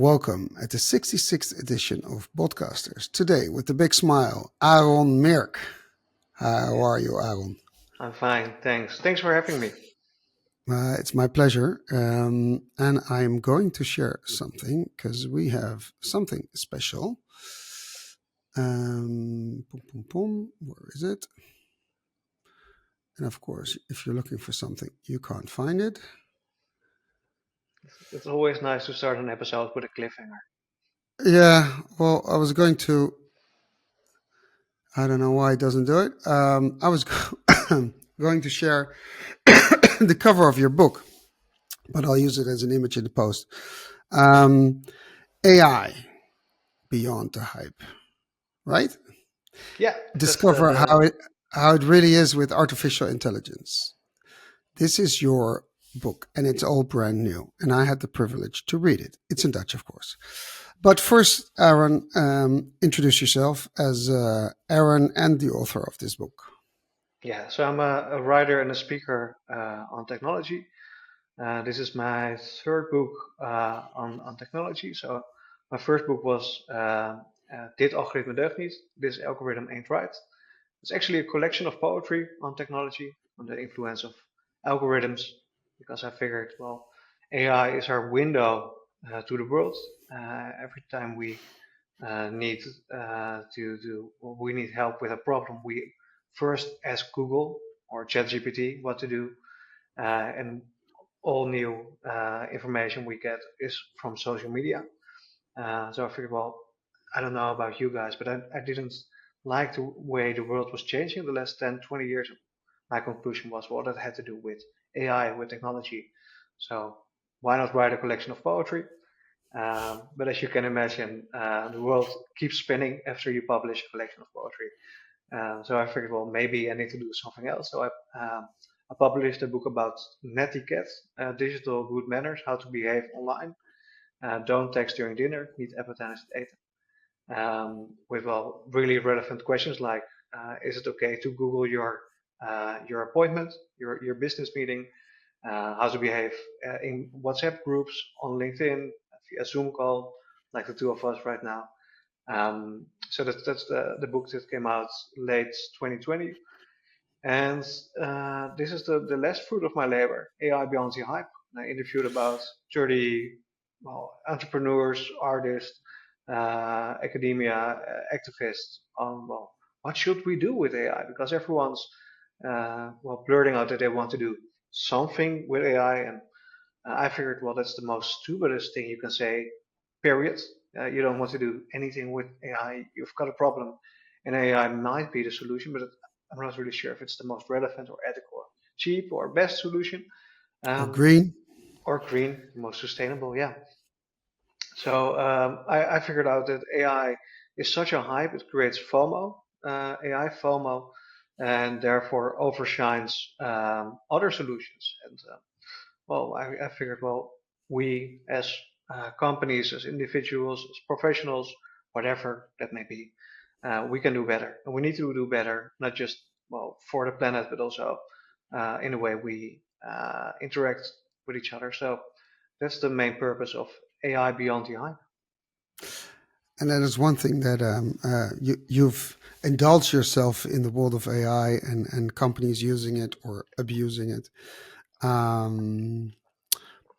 Welcome at the 66th edition of Botcasters. Today, with the big smile, Aaron Mirck. How are you, Aaron? I'm fine, thanks. Thanks for having me. It's my pleasure. And I'm going to share something because we have something special. Where is it? And of course, if you're looking for something, you can't find it. It's always nice to start an episode with a cliffhanger. Yeah, well, I was going to. I don't know why it doesn't do it. I was going to share the cover of your book, but I'll use it as an image in the post. AI beyond the hype, right? Yeah, that's Discover how it really is with artificial intelligence. This is your book, and it's all brand new, and I had the privilege to read it. It's in Dutch, of course. But first, Aaron, introduce yourself as Aaron and the author of this book. Yeah, so I'm a writer and a speaker on technology. This is my third book on technology. So my first book was Dit algoritme deugt niet. This algorithm ain't right. It's actually a collection of poetry on technology, on the influence of algorithms, because I figured, well, AI is our window to the world. Every time we need we need help with a problem, we first ask Google or ChatGPT what to do, and all new information we get is from social media. So I figured, well, I don't know about you guys, but I didn't like the way the world was changing the last 10, 20 years. My conclusion was, well, that had to do with AI, with technology. So why not write a collection of poetry? But as you can imagine, the world keeps spinning after you publish a collection of poetry. So I figured, well, maybe I need to do something else. So I published a book about etiquette, digital good manners, how to behave online. Don't text during dinner, niet appen tijdens het eten. With really relevant questions like, is it okay to Google your appointment, your business meeting, how to behave in WhatsApp groups, on LinkedIn, via Zoom call, like the two of us right now. So that's the book that came out late 2020. And this is the last fruit of my labor, AI Beyond the Hype. I interviewed about 30 entrepreneurs, artists, academia, activists on, what should we do with AI? Because everyone's blurting out that they want to do something with AI, and I figured, well, that's the most stupidest thing you can say, period. You don't want to do anything with AI. You've got a problem, and AI might be the solution, but I'm not really sure if it's the most relevant or ethical, or cheap, or best solution. Or green? Or green, most sustainable, yeah. So I figured out that AI is such a hype, it creates FOMO, AI FOMO, and therefore overshines other solutions. And I figured, well, we as companies, as individuals, as professionals, whatever that may be, we can do better. And we need to do better, not just, for the planet, but also in the way we interact with each other. So that's the main purpose of AI Beyond the Hype. And that is one thing that you've indulged yourself in the world of AI and companies using it or abusing it.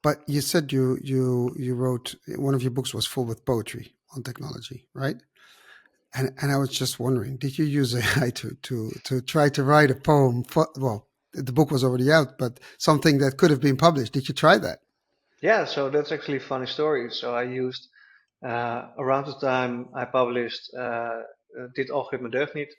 But you said you wrote, one of your books was full with poetry on technology, right? And I was just wondering, did you use AI to try to write a poem? The book was already out, but something that could have been published. Did you try that? Yeah, so that's actually a funny story. So I used around the time I published Dit algoritme deugt niet,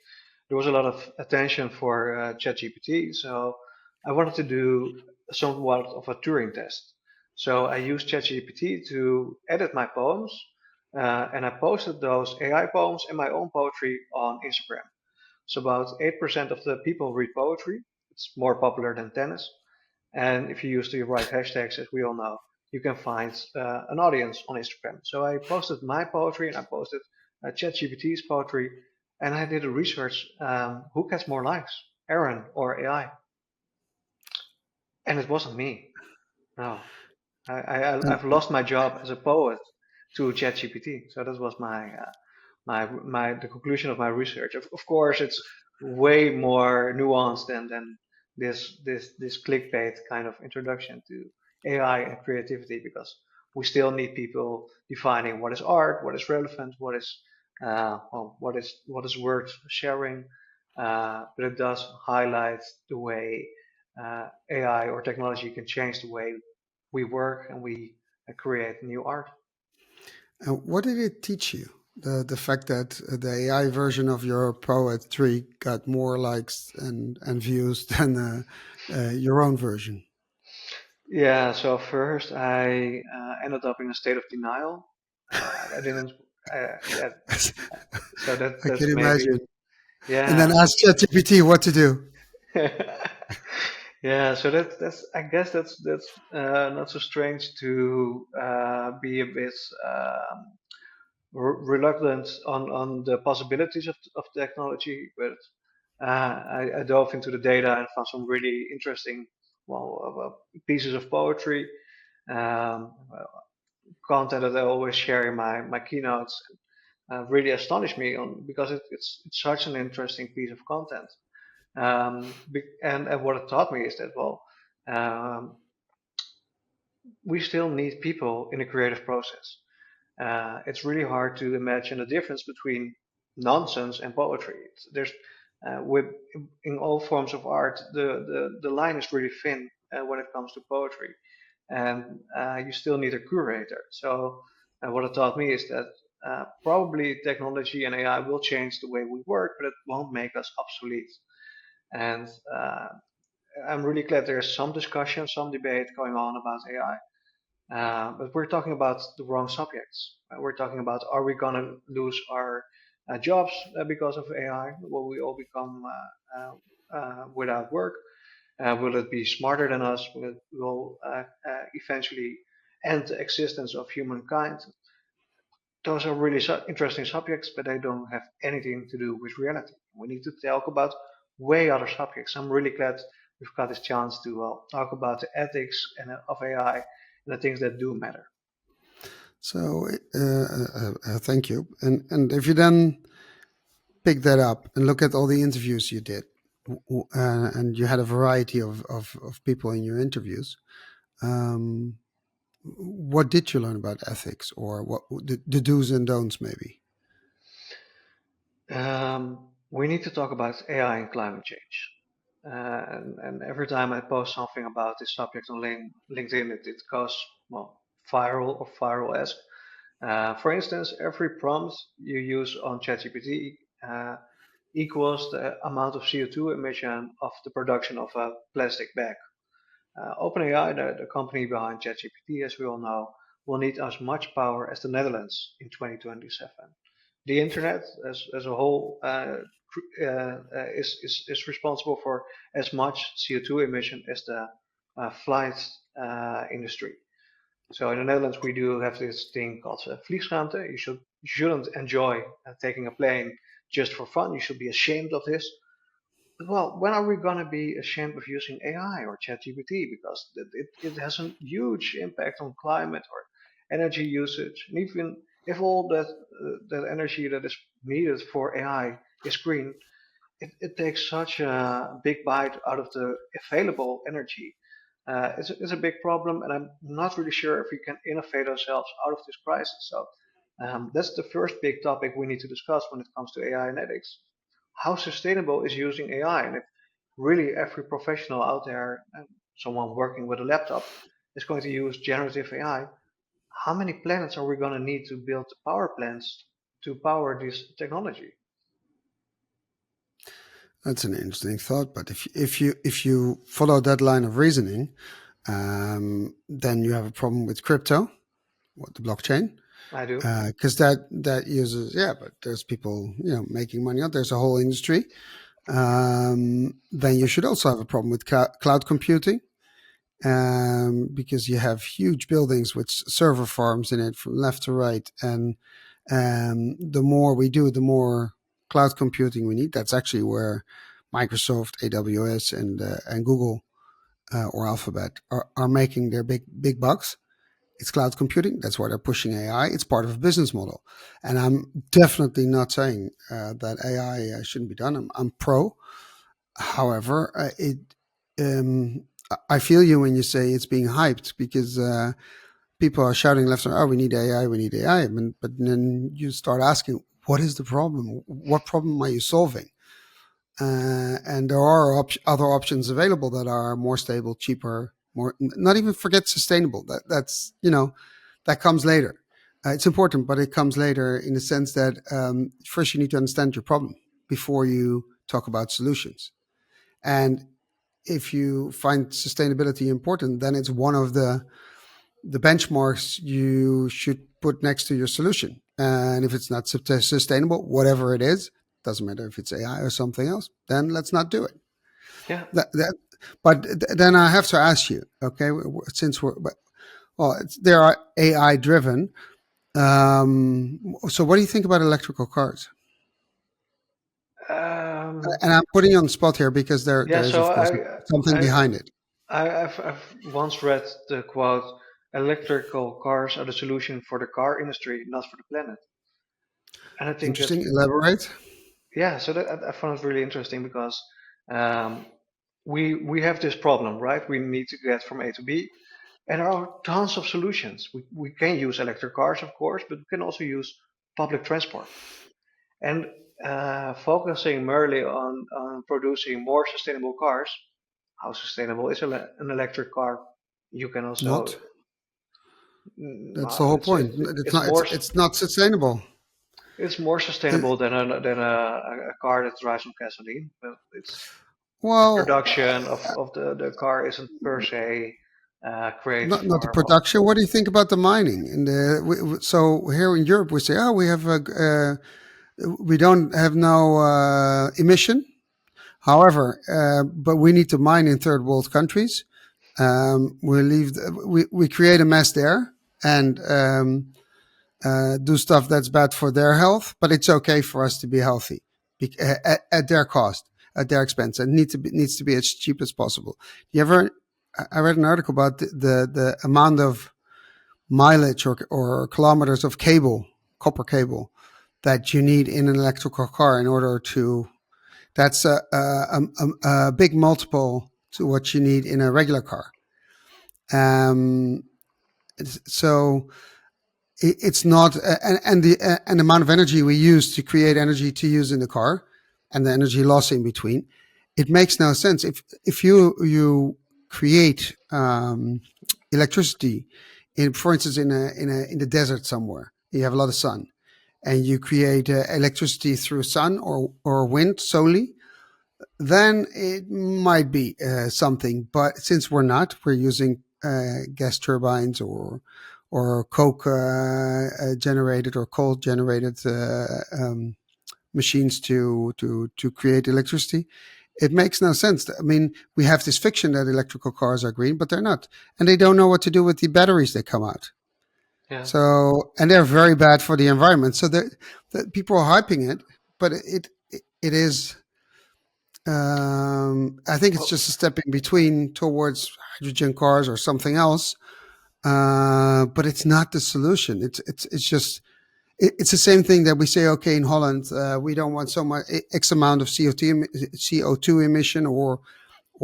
there was a lot of attention for ChatGPT. So I wanted to do somewhat of a Turing test. So I used ChatGPT to edit my poems, and I posted those AI poems and my own poetry on Instagram. So about 8% of the people read poetry. It's more popular than tennis. And if you use the right hashtags, as we all know, you can find an audience on Instagram. So I posted my poetry and I posted ChatGPT's poetry, and I did a research: who gets more likes, Aaron or AI? And it wasn't me. No, I've lost my job as a poet to ChatGPT. So that was my the conclusion of my research. Of course, it's way more nuanced than this clickbait kind of introduction to AI and creativity, because we still need people defining what is art, what is relevant, what is worth sharing. But it does highlight the way AI or technology can change the way we work and we create new art. And what did it teach you? The fact that the AI version of your poetry got more likes and views than your own version. Yeah, so first I ended up in a state of denial. I didn't, yeah, so I that's can maybe, imagine. And then yeah. ask ChatGPT what to do. Yeah, so that's I guess that's not so strange to be a bit reluctant on the possibilities of technology, but I dove into the data and found some really interesting, pieces of poetry, content that I always share in my keynotes. Really astonished me on because it's such an interesting piece of content. And what it taught me is that, well, um, we still need people in the creative process. It's really hard to imagine the difference between nonsense and poetry. There's with in all forms of art, the line is really thin when it comes to poetry, and you still need a curator. So what it taught me is that probably technology and AI will change the way we work, but it won't make us obsolete. And I'm really glad there's some discussion, some debate going on about AI. But we're talking about the wrong subjects. We're talking about, are we going to lose our jobs because of AI? Will we all become without work? Will it be smarter than us? Will eventually end the existence of humankind? Those are really interesting subjects, but they don't have anything to do with reality. We need to talk about way other subjects. I'm really glad we've got this chance to talk about the ethics of AI and the things that do matter. So thank you. And if you then pick that up and look at all the interviews you did, and you had a variety of people in your interviews, um, what did you learn about ethics, or what the do's and don'ts, maybe? We need to talk about AI and climate change. And every time I post something about this subject on LinkedIn, it goes, well, viral or viral-esque. For instance, every prompt you use on ChatGPT equals the amount of CO2 emission of the production of a plastic bag. OpenAI, the company behind ChatGPT, as we all know, will need as much power as the Netherlands in 2027. The internet as a whole is responsible for as much CO2 emission as the flight industry. So in the Netherlands, we do have this thing called vliegschaamte. You shouldn't enjoy taking a plane just for fun. You should be ashamed of this. Well, when are we going to be ashamed of using AI or ChatGPT? Because it has a huge impact on climate or energy usage. And even if all that energy that is needed for AI is green, it takes such a big bite out of the available energy. It's a big problem, and I'm not really sure if we can innovate ourselves out of this crisis. So that's the first big topic we need to discuss when it comes to AI and ethics. How sustainable is using AI? And if really every professional out there, someone working with a laptop, is going to use generative AI, how many planets are we going to need to build the power plants to power this technology? That's an interesting thought. But if you follow that line of reasoning, then you have a problem with crypto, what the blockchain, I do. because that uses, yeah. But there's people making money out. There's a whole industry. Then you should also have a problem with cloud computing, because you have huge buildings with server farms in it from left to right, and the more we do, the more cloud computing we need. That's actually where Microsoft, AWS, and Google, or Alphabet are making their big bucks. It's cloud computing. That's why they're pushing AI. It's part of a business model. And I'm definitely not saying that AI shouldn't be done. I'm pro. However, um, I feel you when you say it's being hyped because people are shouting left and right, oh, we need AI, we need AI. But then you start asking, what is the problem? What problem are you solving? And there are other options available that are more stable, cheaper, more not even forget sustainable. That's that comes later. It's important, but it comes later in the sense that first you need to understand your problem before you talk about solutions. And if you find sustainability important, then it's one of the benchmarks you should put next to your solution. And if it's not sustainable, whatever it is, doesn't matter if it's AI or something else, then let's not do it. Yeah. Then I have to ask you, okay, since they are AI driven. So what do you think about electrical cars? Um, And I'm putting you on the spot here because there yeah. is, So of course, something I, behind it. I've once read the quote: "Electrical cars are the solution for the car industry, not for the planet." And I think that's Interesting. Elaborate. yeah. So that I found it really interesting because um, we have this problem, right? We need to get from A to B, and there are tons of solutions. We can use electric cars, of course, but we can also use public transport. And focusing merely on producing more sustainable cars, how sustainable is an electric car? You can also, Not. That's the whole let's say point. It's it's not. more It's not sustainable. it's more Uh, sustainable than a car that drives on gasoline, but it's the well, production of the car isn't per se created not the for production. What do you think about the mining? So here in Europe, we say, oh, we don't have no emission. However, but we need to mine in third world countries. We create a mess there and do stuff that's bad for their health, but it's okay for us to be healthy at their cost, at their expense, and needs to be as cheap as possible. You ever? I read an article about the amount of mileage or kilometers of copper cable, that you need in an electrical car in order to. That's a big multiple to what you need in a regular car. Um, so it's not, and the amount of energy we use to create energy to use in the car, and the energy loss in between, it makes no sense. If you create electricity for instance, in the desert somewhere, you have a lot of sun, and you create electricity through sun or wind solely, then it might be something. But since we're using gas turbines or coke generated or coal generated machines to create electricity, it makes no sense. I mean, we have this fiction that electrical cars are green, but they're not, and they don't know what to do with the batteries that come out. yeah. So, and they're very bad for the environment. So that people are hyping it, but it is. I think it's Well, just a step in between towards hydrogen cars or something else. But it's not the solution. It's just it's the same thing that we say. Okay, in Holland, we don't want so much X amount of CO2 emission or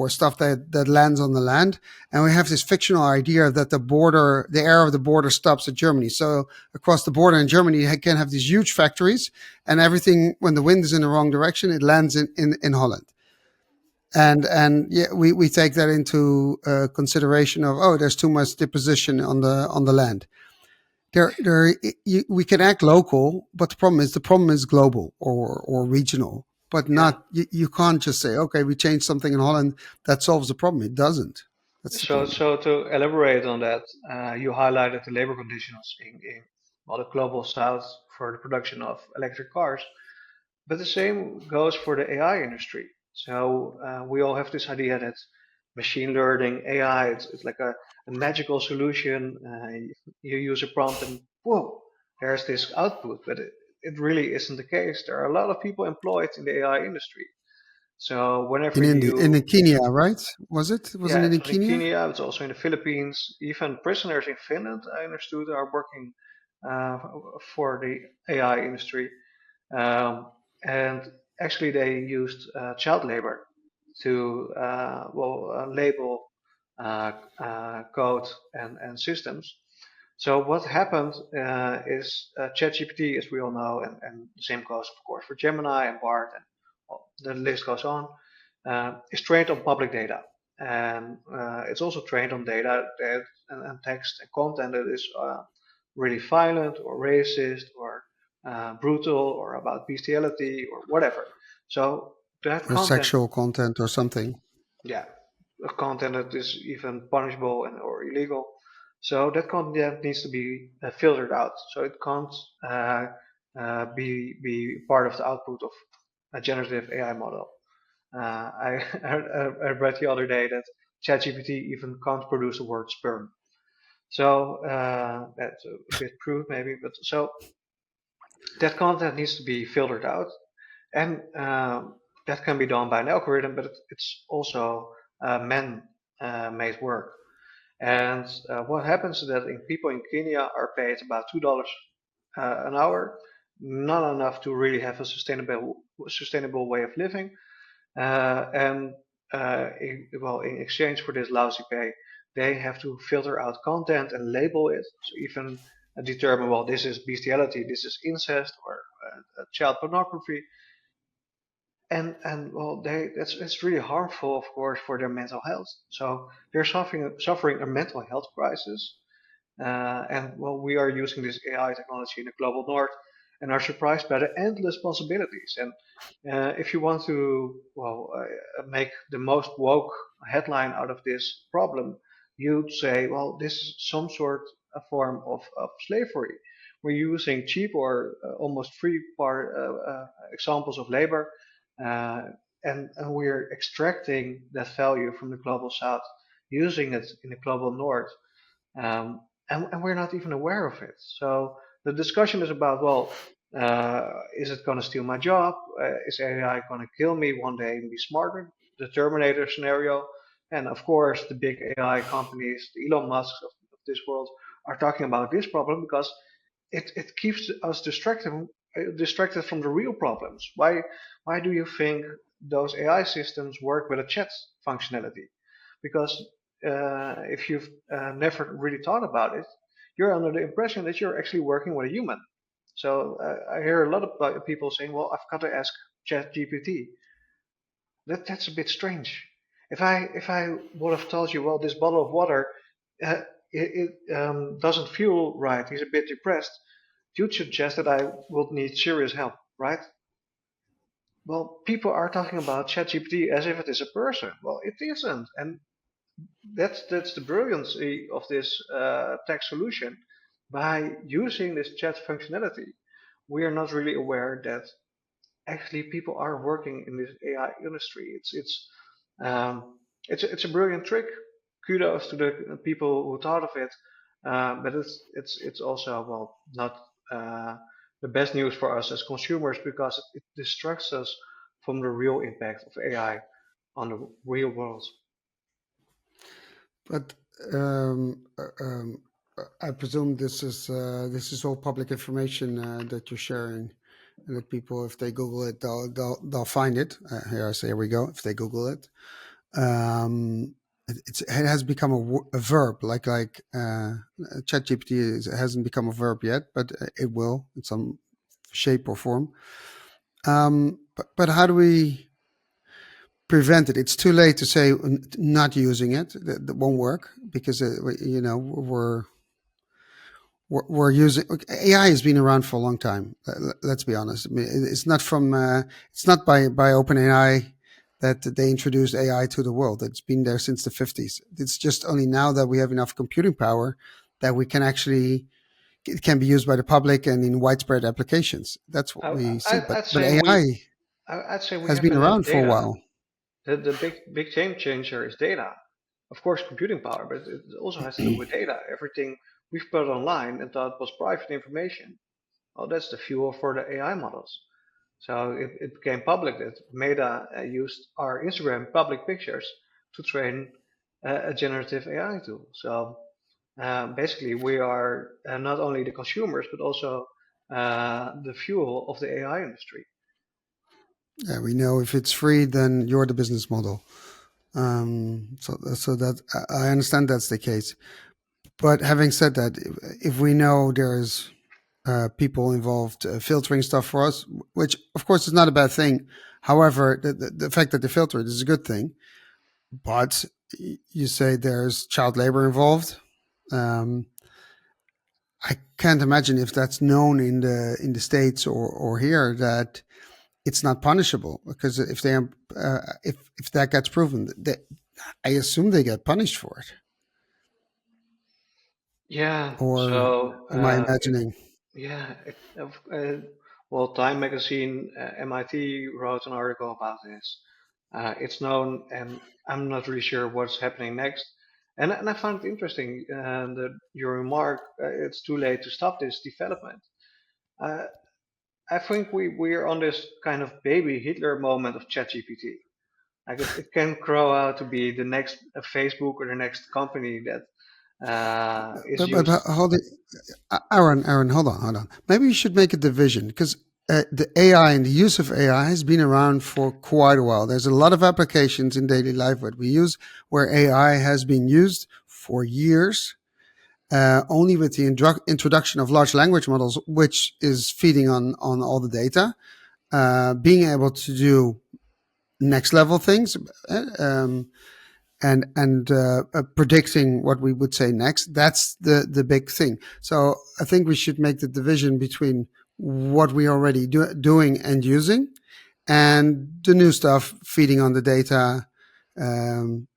stuff that lands on the land, and we have this fictional idea that the air of the border stops at Germany. So across the border in Germany, you can have these huge factories, and everything, when the wind is in the wrong direction, it lands in Holland. And yeah, we take that into consideration of, oh, there's too much deposition on the land. We can act local, but the problem is global or regional, but yeah. not you can't just say, okay, we change something in Holland that solves the problem. It doesn't. That's the So, problem. so to elaborate on that, you highlighted the labor conditions in well, the global south for the production of electric cars. But the same goes for the AI industry. So we all have this idea that machine learning, AI, it's like a magical solution. You use a prompt and whoa, there's this output. But it really isn't the case. There are a lot of people employed in the AI industry. So whenever In India, in you, Kenya, right? Was it? Wasn't yeah, it it in was in Kenya? Kenya, it's also in the Philippines, even prisoners in Finland, I understood, are working uh, for the AI industry. Um, and actually, they used child labor to label code and systems. So what happened is ChatGPT, as we all know, and the same goes, of course, for Gemini and Bard, and well, the list goes on, is trained on public data. And it's also trained on data that, and text and content that is really violent or racist or brutal or about bestiality or whatever. So that Or content, sexual content or something? yeah, content that is even punishable and or illegal. So that content needs to be filtered out. So it can't be part of the output of a generative AI model. I read the other day that ChatGPT even can't produce the word sperm. So that's a bit crude maybe, but so that content needs to be filtered out, and that can be done by an algorithm, but it's also man-made work. And what happens is that people in Kenya are paid about $2 an hour, not enough to really have a sustainable way of living. And in exchange for this lousy pay, they have to filter out content and label it. So even determine, well, this is bestiality, this is incest, or child pornography, and well, that's it's really harmful, of course, for their mental health. So they're suffering a mental health crisis, and well, we are using this AI technology in the global north and are surprised by the endless possibilities. And if you want to, make the most woke headline out of this problem, you'd say, well, this is some sort of form of slavery. We're using cheap or almost free examples of labor, uh, and we're extracting that value from the global south, using it in the global north, and we're not even aware of it. So the discussion is about, well, is it going to steal my job? Is AI going to kill me one day and be smarter? The Terminator scenario. And of course, the big AI companies, the Elon Musks of this world, are talking about this problem because it keeps us distracted from the real problems. Why do you think those AI systems work with a chat functionality? Because if you've never really thought about it, you're under the impression that you're actually working with a human. So I hear a lot of people saying, "Well, I've got to ask ChatGPT." That's a bit strange. If I would have told you, well, this bottle of water, it doesn't feel right. He's a bit depressed. You'd suggest that I would need serious help, right? Well, people are talking about ChatGPT as if it is a person. Well, it isn't, and that's the brilliancy of this tech solution. By using this chat functionality, we are not really aware that actually people are working in this AI industry. It's a brilliant trick. Kudos to the people who thought of it, but it's also, well, not the best news for us as consumers because it distracts us from the real impact of AI on the real world. But um, uh, um, I presume this is all public information that you're sharing, and that people, if they Google it, they'll find it. Here I say, here we go. If they Google it, it has become a verb, ChatGPT hasn't become a verb yet, but it will in some shape or form. But how do we prevent it? It's too late to say not using it. That won't work because we're using AI has been around for a long time. Let's be honest. I mean, it's not from it's not by OpenAI that they introduced AI to the world. It's been there since the 50s. It's just only now that we have enough computing power that we can actually it can be used by the public and in widespread applications. That's what I, we see. I, But I'd but say AI we has have been enough around for a data. while. The big game changer is data. Of course, computing power, but it also has to do with data. Everything we've put online and thought was private information. Well, that's the fuel for the AI models. So it became public that Meta used our Instagram public pictures to train a generative AI tool. So basically, we are not only the consumers but also the fuel of the AI industry. Yeah, we know if it's free, then you're the business model. So that I understand that's the case. But having said that, if we know there's people involved filtering stuff for us, which of course is not a bad thing. However, the fact that they filter it is a good thing. But you say there's child labor involved. Um, I can't imagine if that's known in the States or here that it's not punishable, because if that gets proven, I assume they get punished for it. Yeah. Or So am I imagining? yeah, well, Time magazine, MIT wrote an article about this. It's known, and I'm not really sure what's happening next. And I find it interesting that your remark, it's too late to stop this development. Uh, I think we're on this kind of baby Hitler moment of ChatGPT. Like it can grow out to be the next Facebook or the next company that is But used. hold it, Aaron, hold on. Maybe you should make a division, because the AI and the use of AI has been around for quite a while. There's a lot of applications in daily life that we use where AI has been used for years. Only with the introduction of large language models, which is feeding on all the data, being able to do next level things, um, and predicting what we would say next. That's the big thing. So I think we should make the division between what we already doing and using, and the new stuff feeding on the data,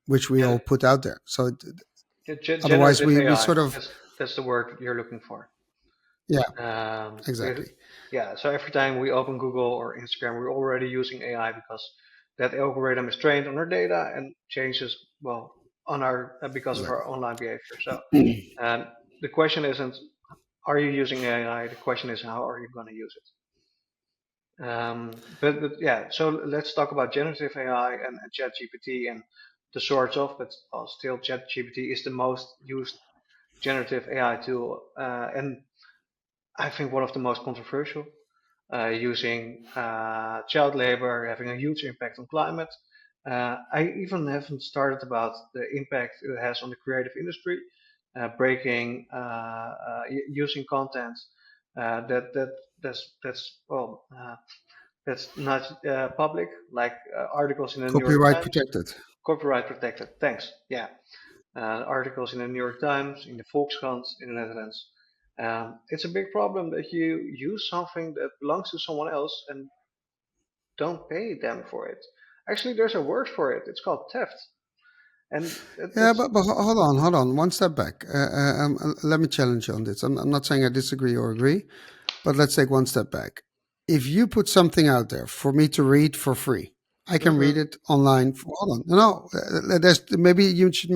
which we Yeah, all put out there. So otherwise, generative we AI. sort of, That's the word you're looking for. yeah, Because, exactly. yeah, so every time we open Google or Instagram, we're already using AI because that algorithm is trained on our data and changes, well, on our because of Exactly. our online behavior. So um, the question isn't, are you using AI? The question is, how are you going to use it? But yeah, so let's talk about generative AI and ChatGPT and the sorts of, but still ChatGPT is the most used generative AI tool, and I think one of the most controversial, using child labor, having a huge impact on climate. I even haven't started about the impact it has on the creative industry, breaking, using content that's well that's not public, like articles in the New York Copyright Times, protected. copyright protected. Thanks. Yeah, articles in the New York Times, in the Volkskrant in the Netherlands. It's a big problem that you use something that belongs to someone else and don't pay them for it. Actually, there's a word for it. It's called theft, and Yeah, it's but hold on, one step back. Let me challenge you on this. I'm not saying I disagree or agree, but let's take one step back. If you put something out there for me to read for free, I can read mhm. it online. Hold on, no, there's maybe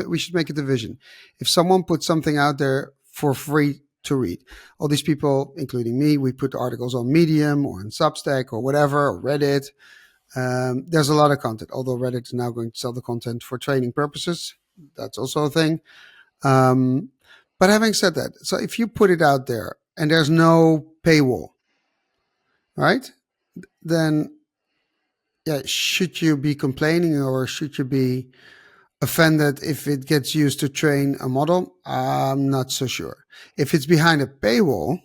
we should make a division. If someone puts something out there for free to read, all these people, including me, we put articles on Medium or on Substack or whatever, or Reddit. There's a lot of content, although Reddit is now going to sell the content for training purposes. That's also a thing. Um, but having said that, so if you put it out there and there's no paywall, right? Then, yeah, should you be complaining or should you be offended if it gets used to train a model? I'm not so sure. If it's behind a paywall,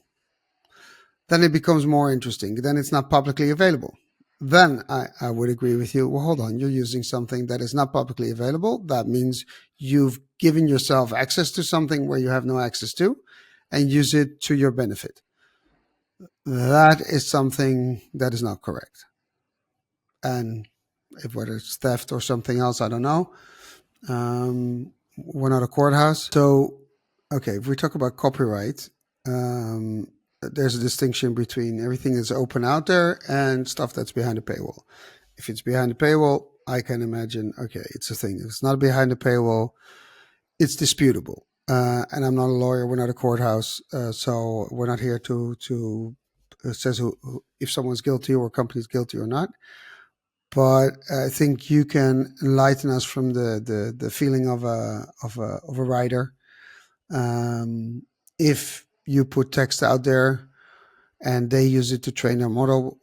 then it becomes more interesting. Then it's not publicly available. Then I would agree with you. Well, hold on. You're using something that is not publicly available. That means you've given yourself access to something where you have no access to, and use it to your benefit. That is something that is not correct. And if whether it's theft or something else, I don't know. We're not a courthouse. So, okay, if we talk about copyright, um, there's a distinction between everything that's open out there and stuff that's behind a paywall. If it's behind the paywall, I can imagine, okay, it's a thing. If it's not behind the paywall, it's disputable. And I'm not a lawyer. We're not a courthouse, so we're not here to says if someone's guilty or a company's guilty or not. But I think you can enlighten us from the feeling of a writer. Um, if you put text out there and they use it to train their model,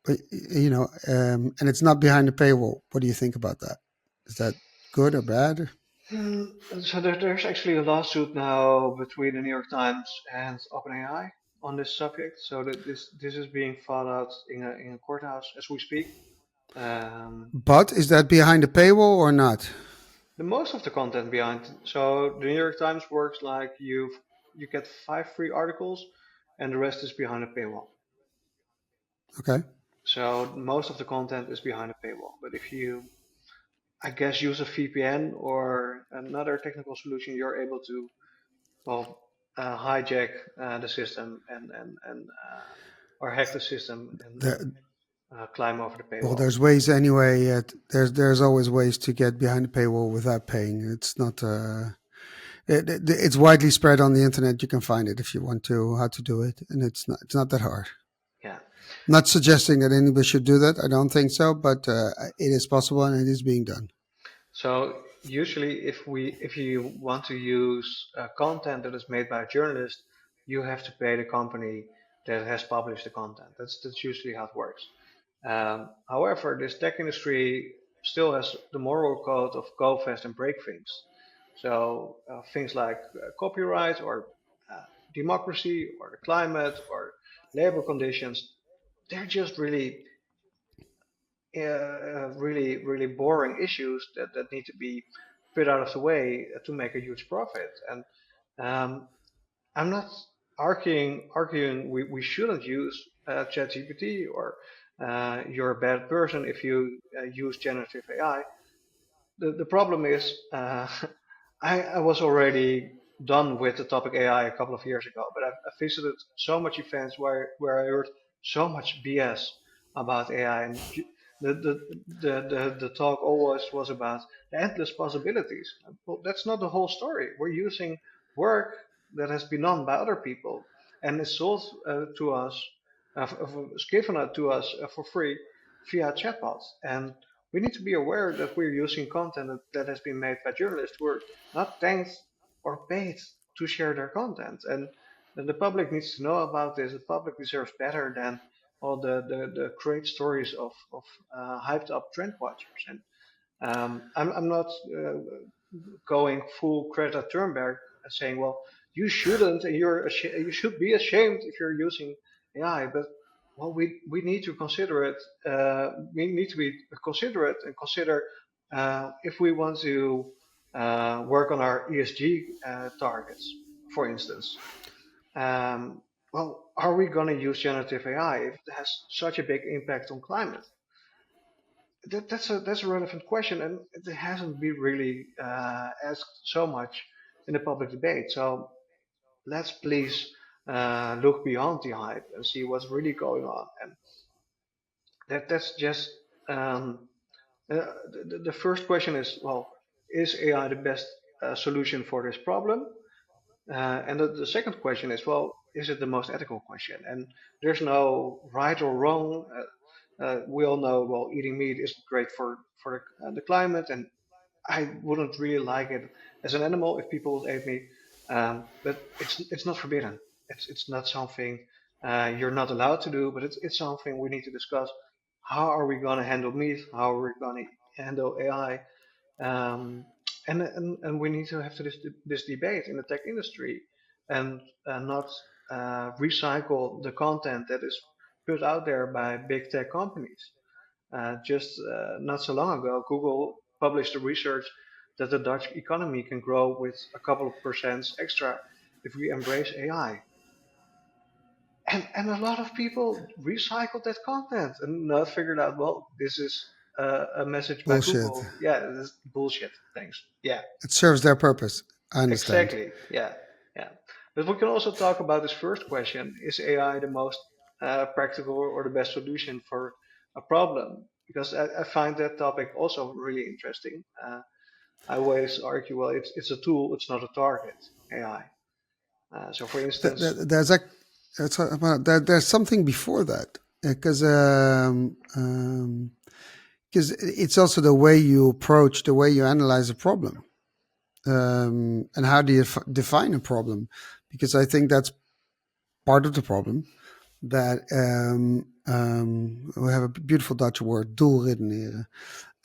and it's not behind the paywall. What do you think about that? Is that good or bad? Hmm, so there's actually a lawsuit now between the New York Times and OpenAI on this subject. So that this is being fought out in a courthouse as we speak. Um, But is that behind the paywall or not? the most of the content behind. So the New York Times works like you get 5 free articles, and the rest is behind a paywall. Okay. So most of the content is behind a paywall. But if you, I guess, use a VPN or another technical solution, you're able to well hijack the system and or hack the system and There, climb over the well, paywall. there's ways anyway. There's always ways to get behind the paywall without paying. It's not. It's widely spread on the internet. You can find it if you want to how to do it, and it's not that hard. Yeah. I'm not suggesting that anybody should do that. I don't think so, but it is possible and it is being done. So usually, if you want to use content that is made by a journalist, you have to pay the company that has published the content. That's usually how it works. However, this tech industry still has the moral code of go fast and break things. So things like copyright or democracy or the climate or labor conditions, they're just really boring issues that need to be put out of the way to make a huge profit. And um, I'm not arguing we shouldn't use ChatGPT or you're a bad person if you use generative AI. The problem is I was already done with the topic AI a couple of years ago, but I visited so much events where I heard so much BS about AI, and the talk always was about the endless possibilities. Well, that's not the whole story. We're using work that has been done by other people and is sold to us, is given to us for free via chatbots, and we need to be aware that we're using content that has been made by journalists who are not thanked or paid to share their content. And the public needs to know about this. The public deserves better than all the great stories of hyped up trend watchers. And I'm not going full Greta Thunberg and saying, well, you shouldn't, and you should be ashamed if you're using AI. But well, we need to consider it. We need to be considerate and consider if we want to work on our ESG targets, for instance. Um, well, are we going to use generative AI if it has such a big impact on climate? That's a relevant question, and it hasn't been really asked so much in the public debate. So let's please look beyond the hype and see what's really going on. And that's just the first question is, well, is AI the best solution for this problem? And the second question is, well, is it the most ethical question? And there's no right or wrong. We all know, well, eating meat isn't great for the climate, and I wouldn't really like it as an animal if people would eat me. But it's not forbidden. It's not something you're not allowed to do, but it's something we need to discuss. How are we going to handle meat? How are we going to handle AI? Um, and we need to have this debate in the tech industry and not recycle the content that is put out there by big tech companies. Just not so long ago, Google published a research that the Dutch economy can grow with a couple of percent extra if we embrace AI. And a lot of people recycled that content and not figured out, well, this is a message by Bullshit. Google. Yeah, this is bullshit. Thanks. Yeah, It serves their purpose. I understand. exactly. Yeah, yeah. But we can also talk about this first question: is AI the most practical or the best solution for a problem? Because I find that topic also really interesting. I always argue, well, it's a tool, it's not a target. AI. So, for Th- instance, th- there's a It's about that. There's something before that because it's also the way you approach, the way you analyze a problem, and how do you define a problem? Because I think that's part of the problem. That we have a beautiful Dutch word, doelredeneren.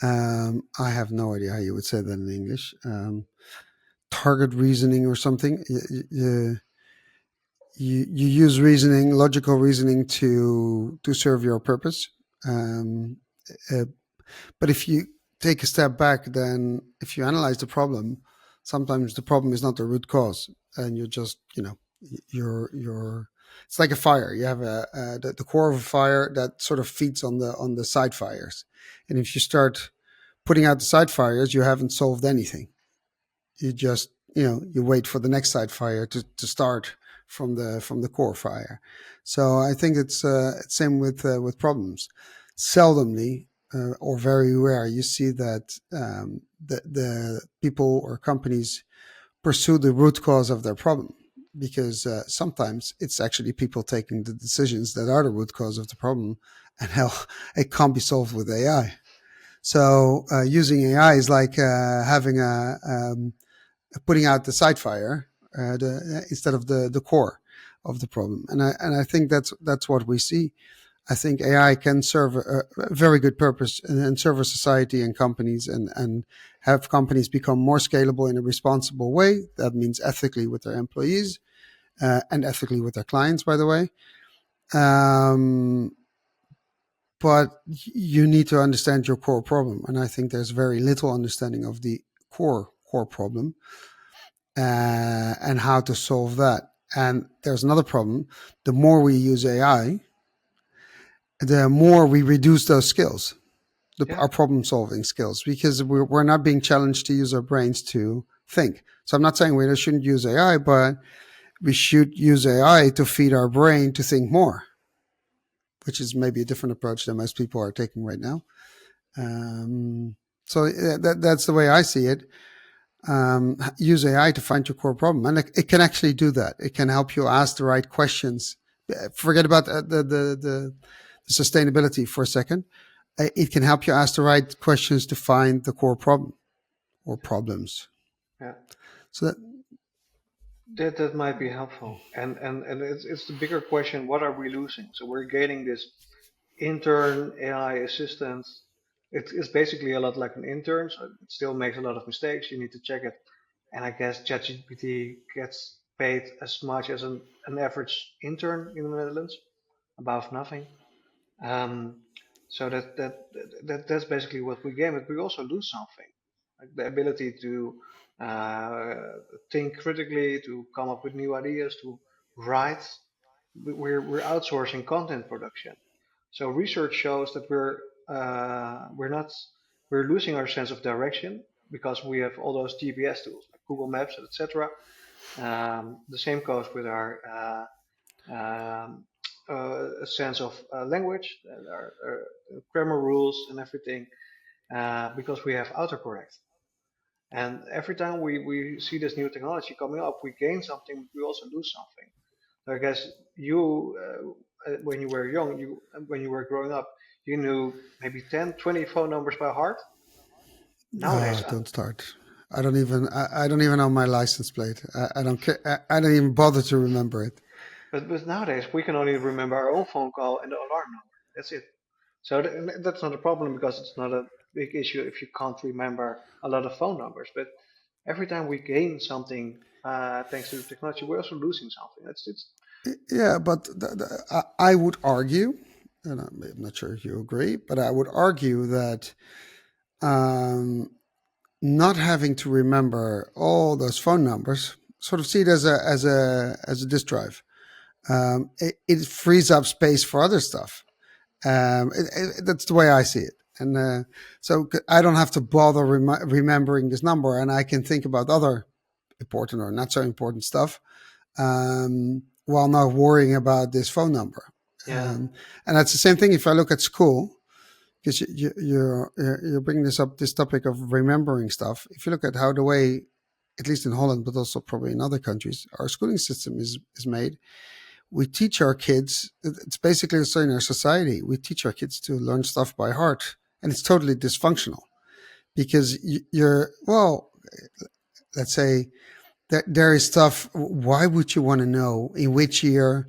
I have no idea how you would say that in English. Target reasoning or something. You use reasoning, logical reasoning, to serve your purpose. Um, uh, but if you take a step back, then if you analyze the problem, sometimes the problem is not the root cause, and you're just you're it's like a fire. You have the core of a fire that sort of feeds on the side fires, and if you start putting out the side fires, you haven't solved anything. You just you wait for the next side fire to start from the core fire. So I think it's same with problems. Seldomly or very rare you see that the people or companies pursue the root cause of their problem, because sometimes it's actually people taking the decisions that are the root cause of the problem, and hell, it can't be solved with AI. So using AI is like having a putting out the side fire instead of the core of the problem. And I think that's what we see. I think AI can serve a very good purpose and serve a society and companies, and have companies become more scalable in a responsible way. That means ethically with their employees and ethically with their clients, by the way. Um, but you need to understand your core problem, and I think there's very little understanding of the core problem and how to solve that. And there's another problem. The more we use AI, the more we reduce those skills, Yeah, our problem solving skills, because we're not being challenged to use our brains to think. So I'm not saying we shouldn't use AI, but we should use AI to feed our brain to think more, which is maybe a different approach than most people are taking right now. Um, so that's the way I see it. Use AI to find your core problem, and it can actually do that. It can help you ask the right questions. Forget about the sustainability for a second. It can help you ask the right questions to find the core problem or problems. yeah. So that, That might be helpful. And it's the bigger question, what are we losing? So we're gaining this intern AI assistant. It's basically a lot like an intern, so it still makes a lot of mistakes. You need to check it. And I guess ChatGPT gets paid as much as an average intern in the Netherlands, above nothing. Um, so that's basically what we gain, but we also lose something, like the ability to uh, think critically, to come up with new ideas, to write. We're outsourcing content production. So research shows that we're not we're losing our sense of direction because we have all those GPS tools like Google Maps, etc. The same goes with our um, a sense of language, our grammar rules and everything, because we have autocorrect. And every time we see this new technology coming up, we gain something, we also lose something. So I guess when you were young, when you were growing up, you knew maybe 10, 20 phone numbers by heart. Nowadays, don't start. I don't even know my license plate. I don't care. I don't even bother to remember it. but nowadays we can only remember our own phone call and the alarm number. That's it. So that's not a problem because it's not a big issue if you can't remember a lot of phone numbers. But every time we gain something thanks to the technology, we're also losing something. It's Yeah, but I would argue, and I'm not sure if you agree, but I would argue that um, not having to remember all those phone numbers, sort of see it as a disk drive. It frees up space for other stuff. That's the way I see it. And so I don't have to bother remembering this number, and I can think about other important or not so important stuff while not worrying about this phone number. yeah, And that's the same thing if I look at school, because you're bringing this topic of remembering stuff. If you look at how the way, at least in Holland, but also probably in other countries, our schooling system is made, we teach our kids, it's basically also in our society, we teach our kids to learn stuff by heart. And it's totally dysfunctional because well, let's say that there is stuff. Why would you want to know in which year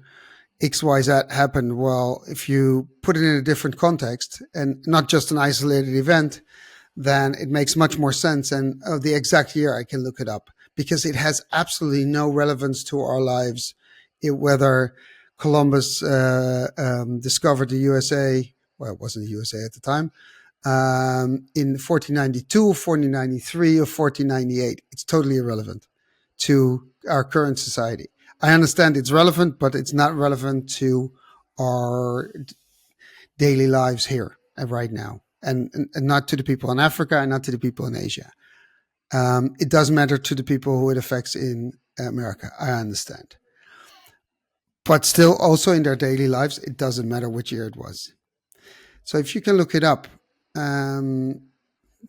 XYZ happened? Well, if you put it in a different context and not just an isolated event, then it makes much more sense. And the exact year, I can look it up because it has absolutely no relevance to our lives. Whether Columbus discovered the USA, well, it wasn't the USA at the time, in 1492, 1493, or 1498. It's totally irrelevant to our current society. I understand it's relevant, but it's not relevant to our daily lives here and right now, and not to the people in Africa and not to the people in Asia. It does matter to the people who it affects in America. I understand. But still, also in their daily lives, it doesn't matter which year it was. So if you can look it up,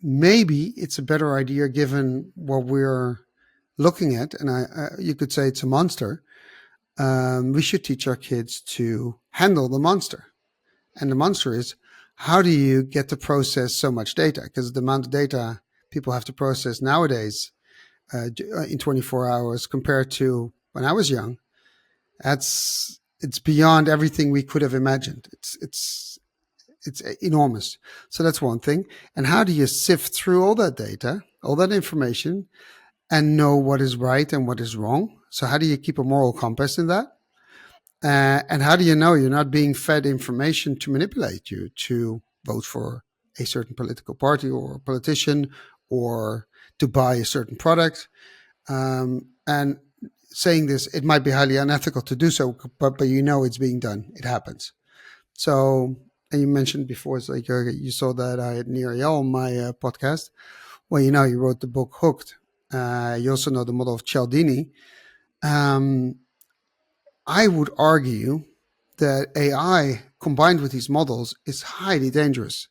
maybe it's a better idea given what we're looking at. And you could say it's a monster. We should teach our kids to handle the monster. And the monster is, how do you get to process so much data? Because the amount of data people have to process nowadays in 24 hours compared to when I was young, it's beyond everything we could have imagined. It's enormous. So that's one thing. And how do you sift through all that data, all that information, and know what is right and what is wrong? So how do you keep a moral compass in that? And how do you know you're not being fed information to manipulate you to vote for a certain political party or politician or to buy a certain product? And saying this, it might be highly unethical to do so, but you know it's being done. It happens. So, and you mentioned before, it's like you saw that I had Niriel on my podcast. Well, you know, you wrote the book Hooked. You also know the model of Cialdini. I would argue that AI combined with these models is highly dangerous,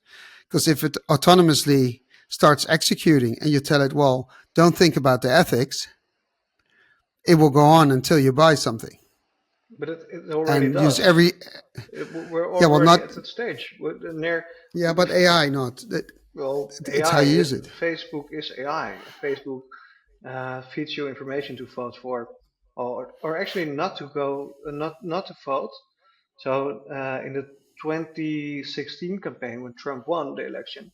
because if it autonomously starts executing and you tell it, well, don't think about the ethics, it will go on until you buy something. But it already And does. use every We're yeah, well, already not at that stage. Near, yeah, but AI not. well, It's how AI, you use it. Facebook is AI. Facebook feeds you information to vote for, or actually not to go, not to vote. So in the 2016 campaign, when Trump won the election,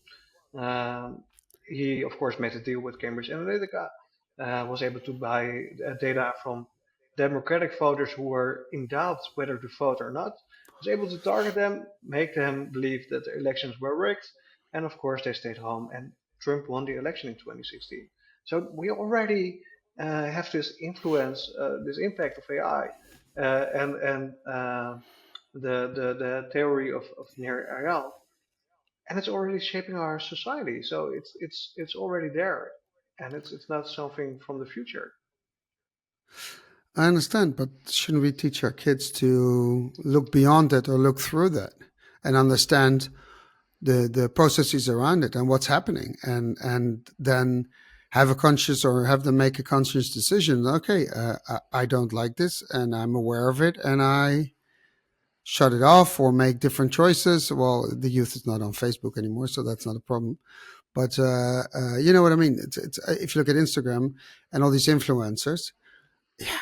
um, he of course made a deal with Cambridge Analytica, was able to buy data from Democratic voters who were in doubt whether to vote or not, was able to target them, make them believe that the elections were rigged, and of course they stayed home and Trump won the election in 2016. So we already have this influence, this impact of AI, and the theory of near AI, and it's already shaping our society. So it's already there, and it's not something from the future. I understand, but shouldn't we teach our kids to look beyond it or look through that and understand the processes around it and what's happening, and then have a conscious or have them make a conscious decision? Okay, I don't like this, and I'm aware of it, and I shut it off or make different choices. Well, the youth is not on Facebook anymore, so that's not a problem. But you know what I mean. It's if you look at Instagram and all these influencers, yeah,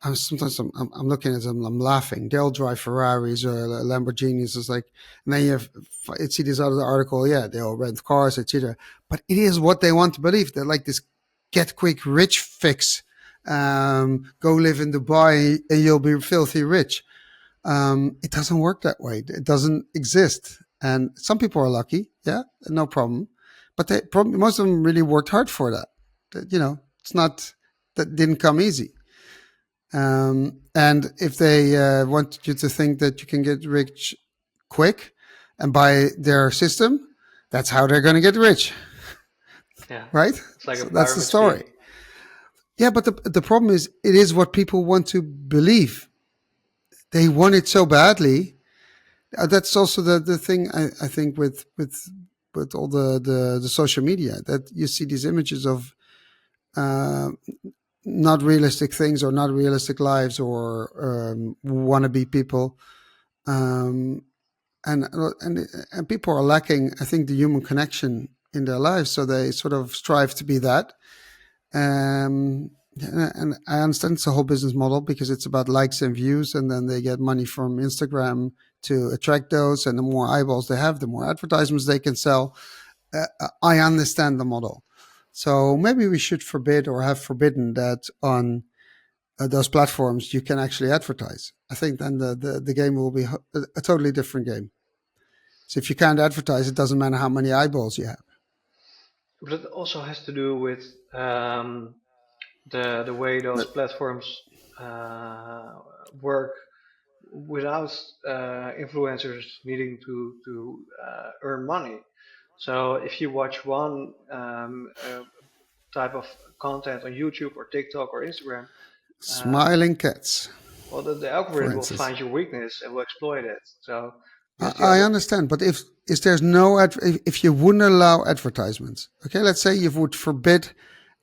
I'm sometimes I'm looking at them, I'm laughing. They'll drive Ferraris or Lamborghinis. It's like, and then you see this other article. Yeah, they'll rent cars, etc. But it is what they want to believe. They're like this get quick rich fix. Go live in Dubai and you'll be filthy rich. It doesn't work that way. It doesn't exist. And some people are lucky. Yeah, no problem. But most of them really worked hard for that. You know, it's not, that didn't come easy. And if they want you to think that you can get rich quick and buy their system, that's how they're going to get rich, Yeah, right? it's like a So that's the pyramid story. scheme. Yeah, but the problem is, it is what people want to believe. They want it so badly. That's also the thing, I think, with all the social media, that you see these images of not realistic things or not realistic lives or wannabe people. Um, and people are lacking, I think, the human connection in their lives, so they sort of strive to be that. And I understand it's a whole business model because it's about likes and views, and then they get money from Instagram to attract those. And the more eyeballs they have, the more advertisements they can sell. I understand the model. So maybe we should forbid or have forbidden that on those platforms you can actually advertise. I think then the game will be a totally different game. So if you can't advertise, it doesn't matter how many eyeballs you have. But it also has to do with the way those But platforms work without influencers needing to earn money. So if you watch one type of content on YouTube or TikTok or Instagram, uh, smiling cats, well, the for algorithm will instance. find your weakness and will exploit it. So I because the other, understand, but if there's no if you wouldn't allow advertisements, okay, let's say you would forbid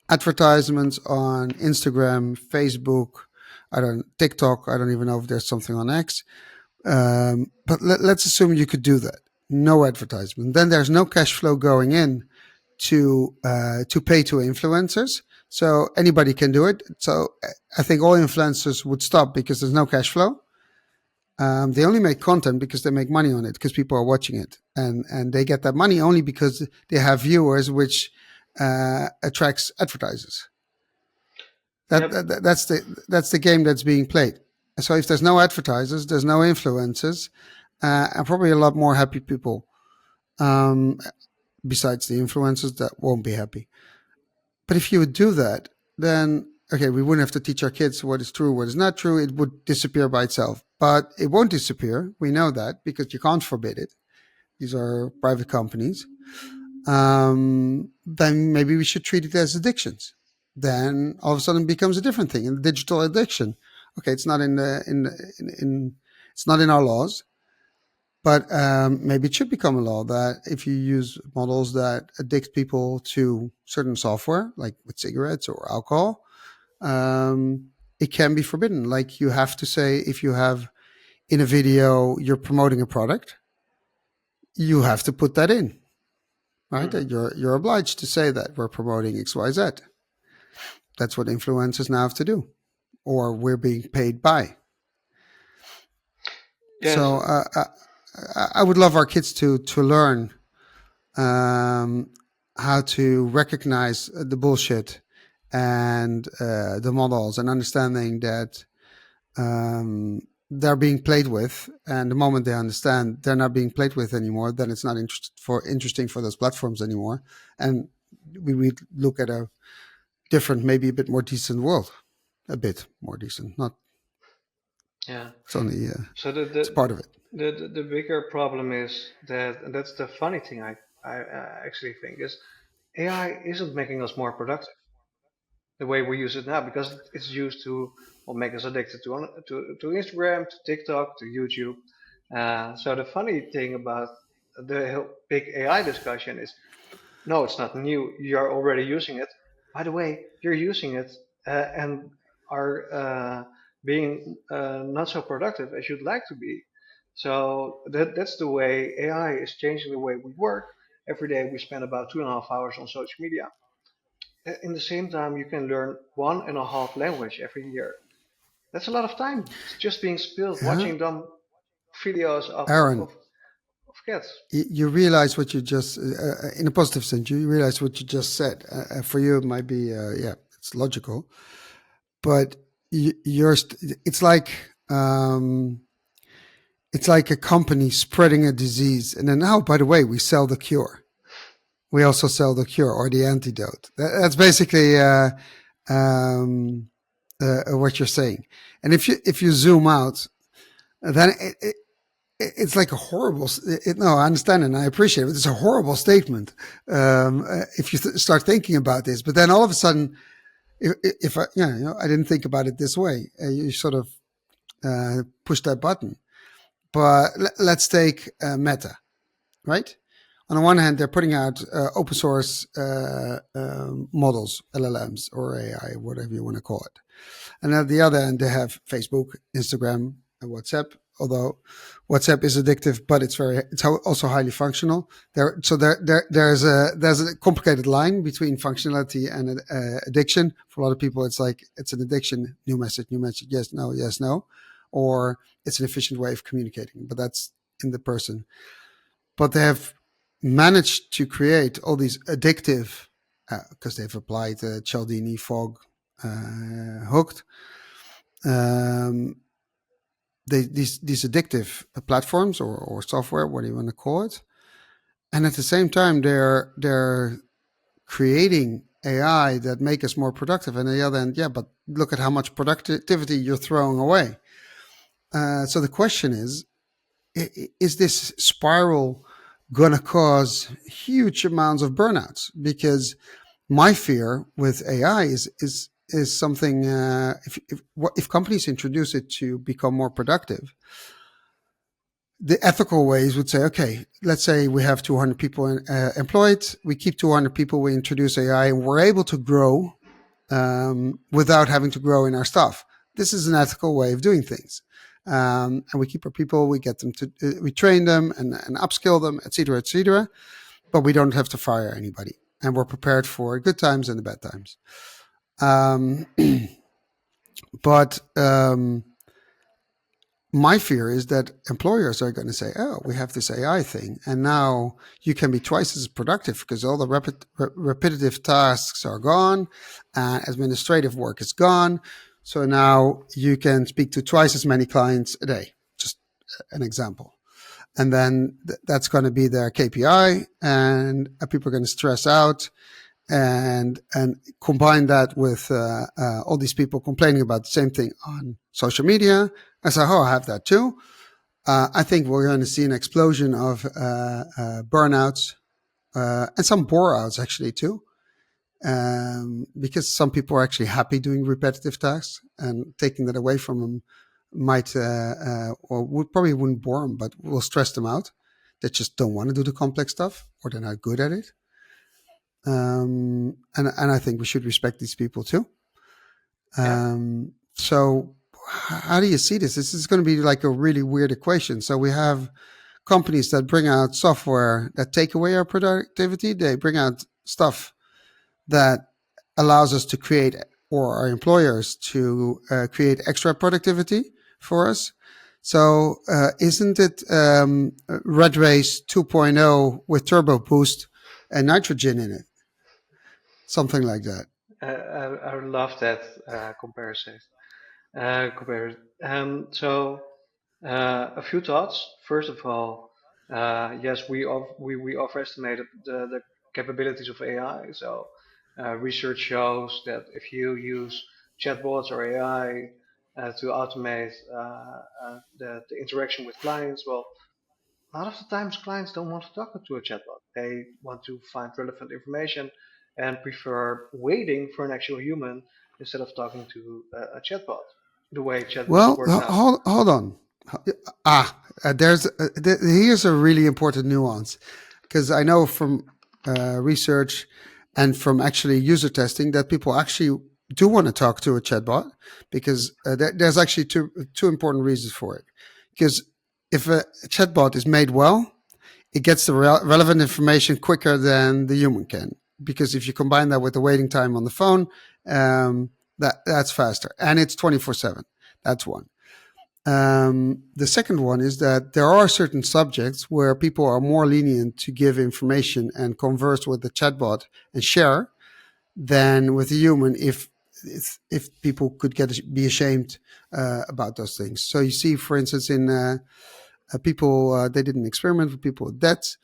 advertisements on Instagram, Facebook, I don't TikTok. I don't even know if there's something on X. But let's assume you could do that. No advertisement. Then there's no cash flow going in to pay to influencers. So anybody can do it. So I think all influencers would stop because there's no cash flow. They only make content because they make money on it because people are watching it, and they get that money only because they have viewers, which attracts advertisers. yeah, That's the game that's being played. So if there's no advertisers, there's no influencers, and probably a lot more happy people. Um, Besides the influencers that won't be happy. But if you would do that, then okay, we wouldn't have to teach our kids what is true, what is not true. It would disappear by itself. But it won't disappear. We know that because you can't forbid it. These are private companies. Then maybe we should treat it as addictions. Then all of a sudden it becomes a different thing, a digital addiction. Okay, it's not it's not in our laws, but maybe it should become a law that if you use models that addict people to certain software, like with cigarettes or alcohol, it can be forbidden. Like you have to say if you have in a video you're promoting a product, you have to put that in, right? hmm. That you're obliged to say that we're promoting X, Y, Z. That's what influencers now have to do, or we're being paid by. Yes, So I would love our kids to learn how to recognize the bullshit and the models, and understanding that they're being played with. And the moment they understand they're not being played with anymore, then it's not interesting for those platforms anymore. And we look at a different, maybe a bit more decent world. A bit more decent. Not. yeah. It's only. So It's part of it. the bigger problem is that, and that's the funny thing I actually think is AI isn't making us more productive the way we use it now because it's used to well, make us addicted to Instagram, to TikTok, to YouTube. So the funny thing about the whole big AI discussion is no, it's not new. You're already using it. By the way, you're using it and are being not so productive as you'd like to be. So that's the way AI is changing the way we work. Every day we spend about 2.5 hours on social media. In the same time, you can learn 1.5 language every year. That's a lot of time. It's just being spilled Yeah, watching dumb videos Aaron, of cats. you realize what you just, in a positive sense, you realize what you just said. For you, it might be, yeah, it's logical, but it's like, um, it's like a company spreading a disease, and then oh, by the way, we sell the cure. We also sell the cure or the antidote. That's basically what you're saying. And if you zoom out, then it's like a horrible. No, I understand and I appreciate it. But it's a horrible statement if you start thinking about this. But then all of a sudden, if I, yeah, I didn't think about it this way. You sort of push that button. But let's take Meta, right? on the one hand, they're putting out open source models, LLMs or AI, whatever you want to call it. And at the other end, they have Facebook, Instagram, and WhatsApp. Although WhatsApp is addictive, but it's also highly functional. There's a complicated line between functionality and addiction. For a lot of people, it's an addiction. New message, yes, no, or it's an efficient way of communicating. But that's in the person. But they have managed to create all these addictive, because they've applied Cialdini, Fogg, Hooked. These addictive platforms or software, what do you want to call it? And at the same time, they're creating AI that make us more productive. And on the other end, but look at how much productivity you're throwing away. So the question is this spiral going to cause huge amounts of burnouts? Because my fear with AI is something, if companies introduce it to become more productive, the ethical ways would say, okay, let's say we have 200 people employed, we keep 200 people, we introduce AI, and we're able to grow without having to grow in our staff. This is an ethical way of doing things. And we keep our people, we get them we train them and upskill them, et cetera, but we don't have to fire anybody. And we're prepared for good times and the bad times. But my fear is that employers are going to say, oh, we have this AI thing, and now you can be twice as productive because all the repetitive tasks are gone, administrative work is gone. So now you can speak to twice as many clients a day, just an example. And then that's going to be their KPI, and people are going to stress out. And combine that with all these people complaining about the same thing on social media. I say, I have that too. I think we're going to see an explosion of burnouts and some bore-outs actually too, because some people are actually happy doing repetitive tasks, and taking that away from them might probably wouldn't bore them, but will stress them out. They just don't want to do the complex stuff, or they're not good at it. And I think we should respect these people too. So how do you see this? This is going to be like a really weird equation. So we have companies that bring out software that take away our productivity. They bring out stuff that allows us to create, or our employers to create extra productivity for us. So isn't it Red Race 2.0 with turbo boost and nitrogen in it? Something like that. I love that comparison. So a few thoughts. First of all, yes, we overestimated the capabilities of AI. So research shows that if you use chatbots or AI to automate the interaction with clients, well, a lot of the times clients don't want to talk to a chatbot. They want to find relevant information and prefer waiting for an actual human instead of talking to a chatbot. The way chatbots Well, work now. hold on. Here's a really important nuance, because I know from research and from actually user testing that people actually do want to talk to a chatbot, because there's actually two important reasons for it. Because if a chatbot is made well, it gets the relevant information quicker than the human can. Because if you combine that with the waiting time on the phone, that's faster, and it's 24/7. That's one. The second one is that there are certain subjects where people are more lenient to give information and converse with the chatbot and share than with a human, if people could be ashamed about those things. So you see, for instance, in people, they did an experiment with people with debts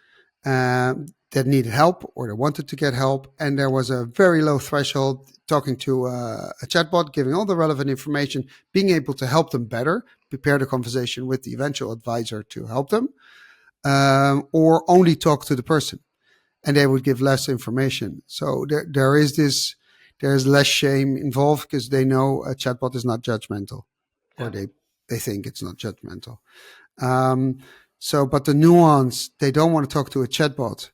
that needed help, or they wanted to get help, and there was a very low threshold talking to a chatbot, giving all the relevant information, being able to help them better, prepare the conversation with the eventual advisor to help them, or only talk to the person, and they would give less information. So there's less shame involved, because they know a chatbot is not judgmental, or they think it's not judgmental. So, but the nuance, they don't want to talk to a chatbot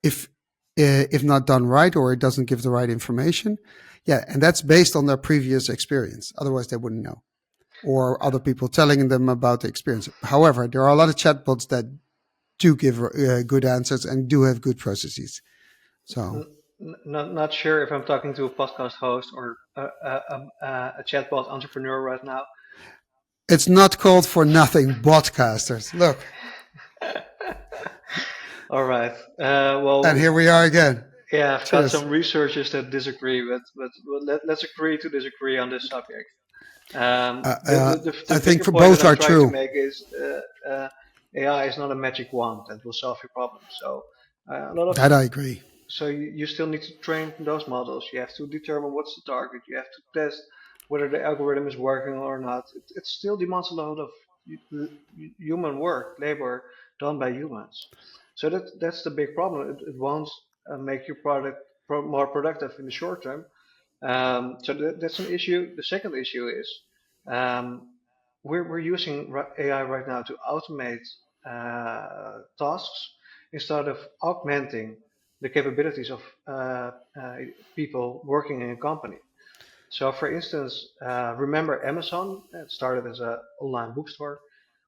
if not done right, or it doesn't give the right information. Yeah, and that's based on their previous experience. Otherwise, they wouldn't know, or Yeah. other people telling them about the experience. However, there are a lot of chatbots that do give good answers and do have good processes. So Not sure if I'm talking to a podcast host or a chatbot entrepreneur right now. it's not called for nothing. Botcasters. Look, All right. and Well, here we are again. yeah, I've got Cheers. some researchers that disagree, but let's agree to disagree on this subject. The I think bigger for point that both I'm are trying to true. make is AI is not a magic wand that will solve your problem. So a lot of That I agree. so you still need to train those models. You have to determine what's the target. You have to test whether the algorithm is working or not. It still demands a lot of human work, labor done by humans. So that's the big problem. It won't make your product more productive in the short term. So that's an issue. The second issue is um, we're using AI right now to automate tasks instead of augmenting the capabilities of people working in a company. So, for instance, remember Amazon? It started as an online bookstore.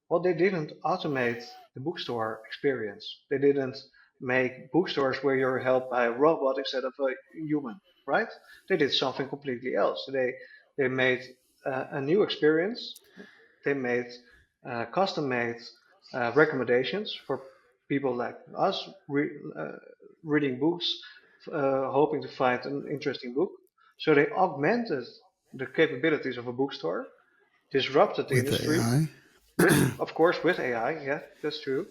Well, they didn't automate the bookstore experience. They didn't make bookstores where you're helped by a robot instead of a human, right? They did something completely else. They made a new experience. They made custom-made recommendations for people like us reading books, hoping to find an interesting book. So they augmented the capabilities of a bookstore, disrupted the With industry AI. of course, with AI. Yeah, that's true.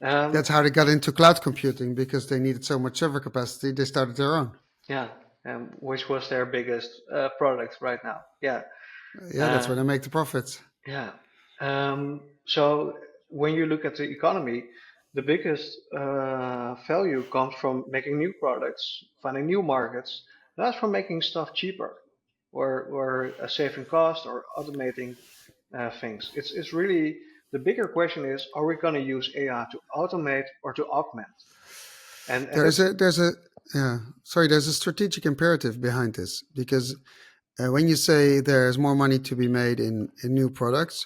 That's Um, how they got into cloud computing, because they needed so much server capacity. They started their own. yeah, which was their biggest product right now. Yeah, Yeah, that's uh, where they make the profits. yeah. So when you look at the economy, the biggest value comes from making new products, finding new markets, not from making stuff cheaper or saving cost or automating things. It's really the bigger question is: are we going to use AI to automate or to augment? And There's that's a there's a yeah. Sorry, there's a strategic imperative behind this, because when you say there's more money to be made in new products,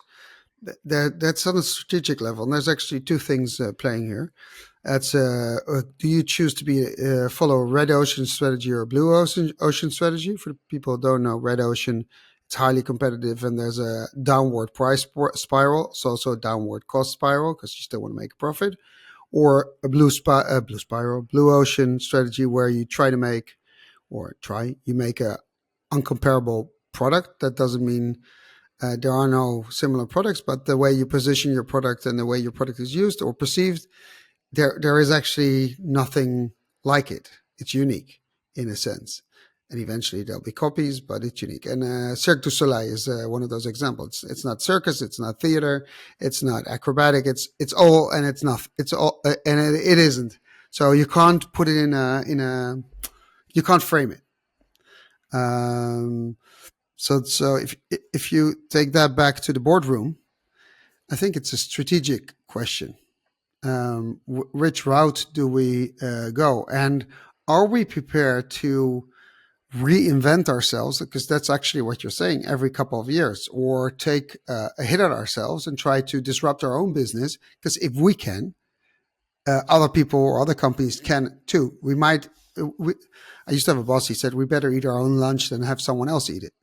that's on a strategic level. And there's actually two things playing here. That's do you choose to be follow a red ocean strategy or a blue ocean strategy? For the people who don't know, red ocean, it's highly competitive, and there's a downward price spiral. It's also a downward cost spiral, because you still want to make a profit. Or a blue spiral, blue ocean strategy, where you try to make, or try you make a uncomparable product. That doesn't mean there are no similar products, but the way you position your product and the way your product is used or perceived, there is actually nothing like it. It's unique in a sense. And eventually there'll be copies, but it's unique. And Cirque du Soleil is one of those examples. It's not circus, it's not theater, it's not acrobatic. It's all and it's not. It's all and it isn't. So you can't put it in a you can't frame it. Um, so if you take that back to the boardroom, I think it's a strategic question. Which route do we go, and are we prepared to reinvent ourselves? Because that's actually what you're saying, every couple of years, or take a hit at ourselves and try to disrupt our own business. Because if we can, other people or other companies can too. We might. I used to have a boss. He said, "We better eat our own lunch than have someone else eat it."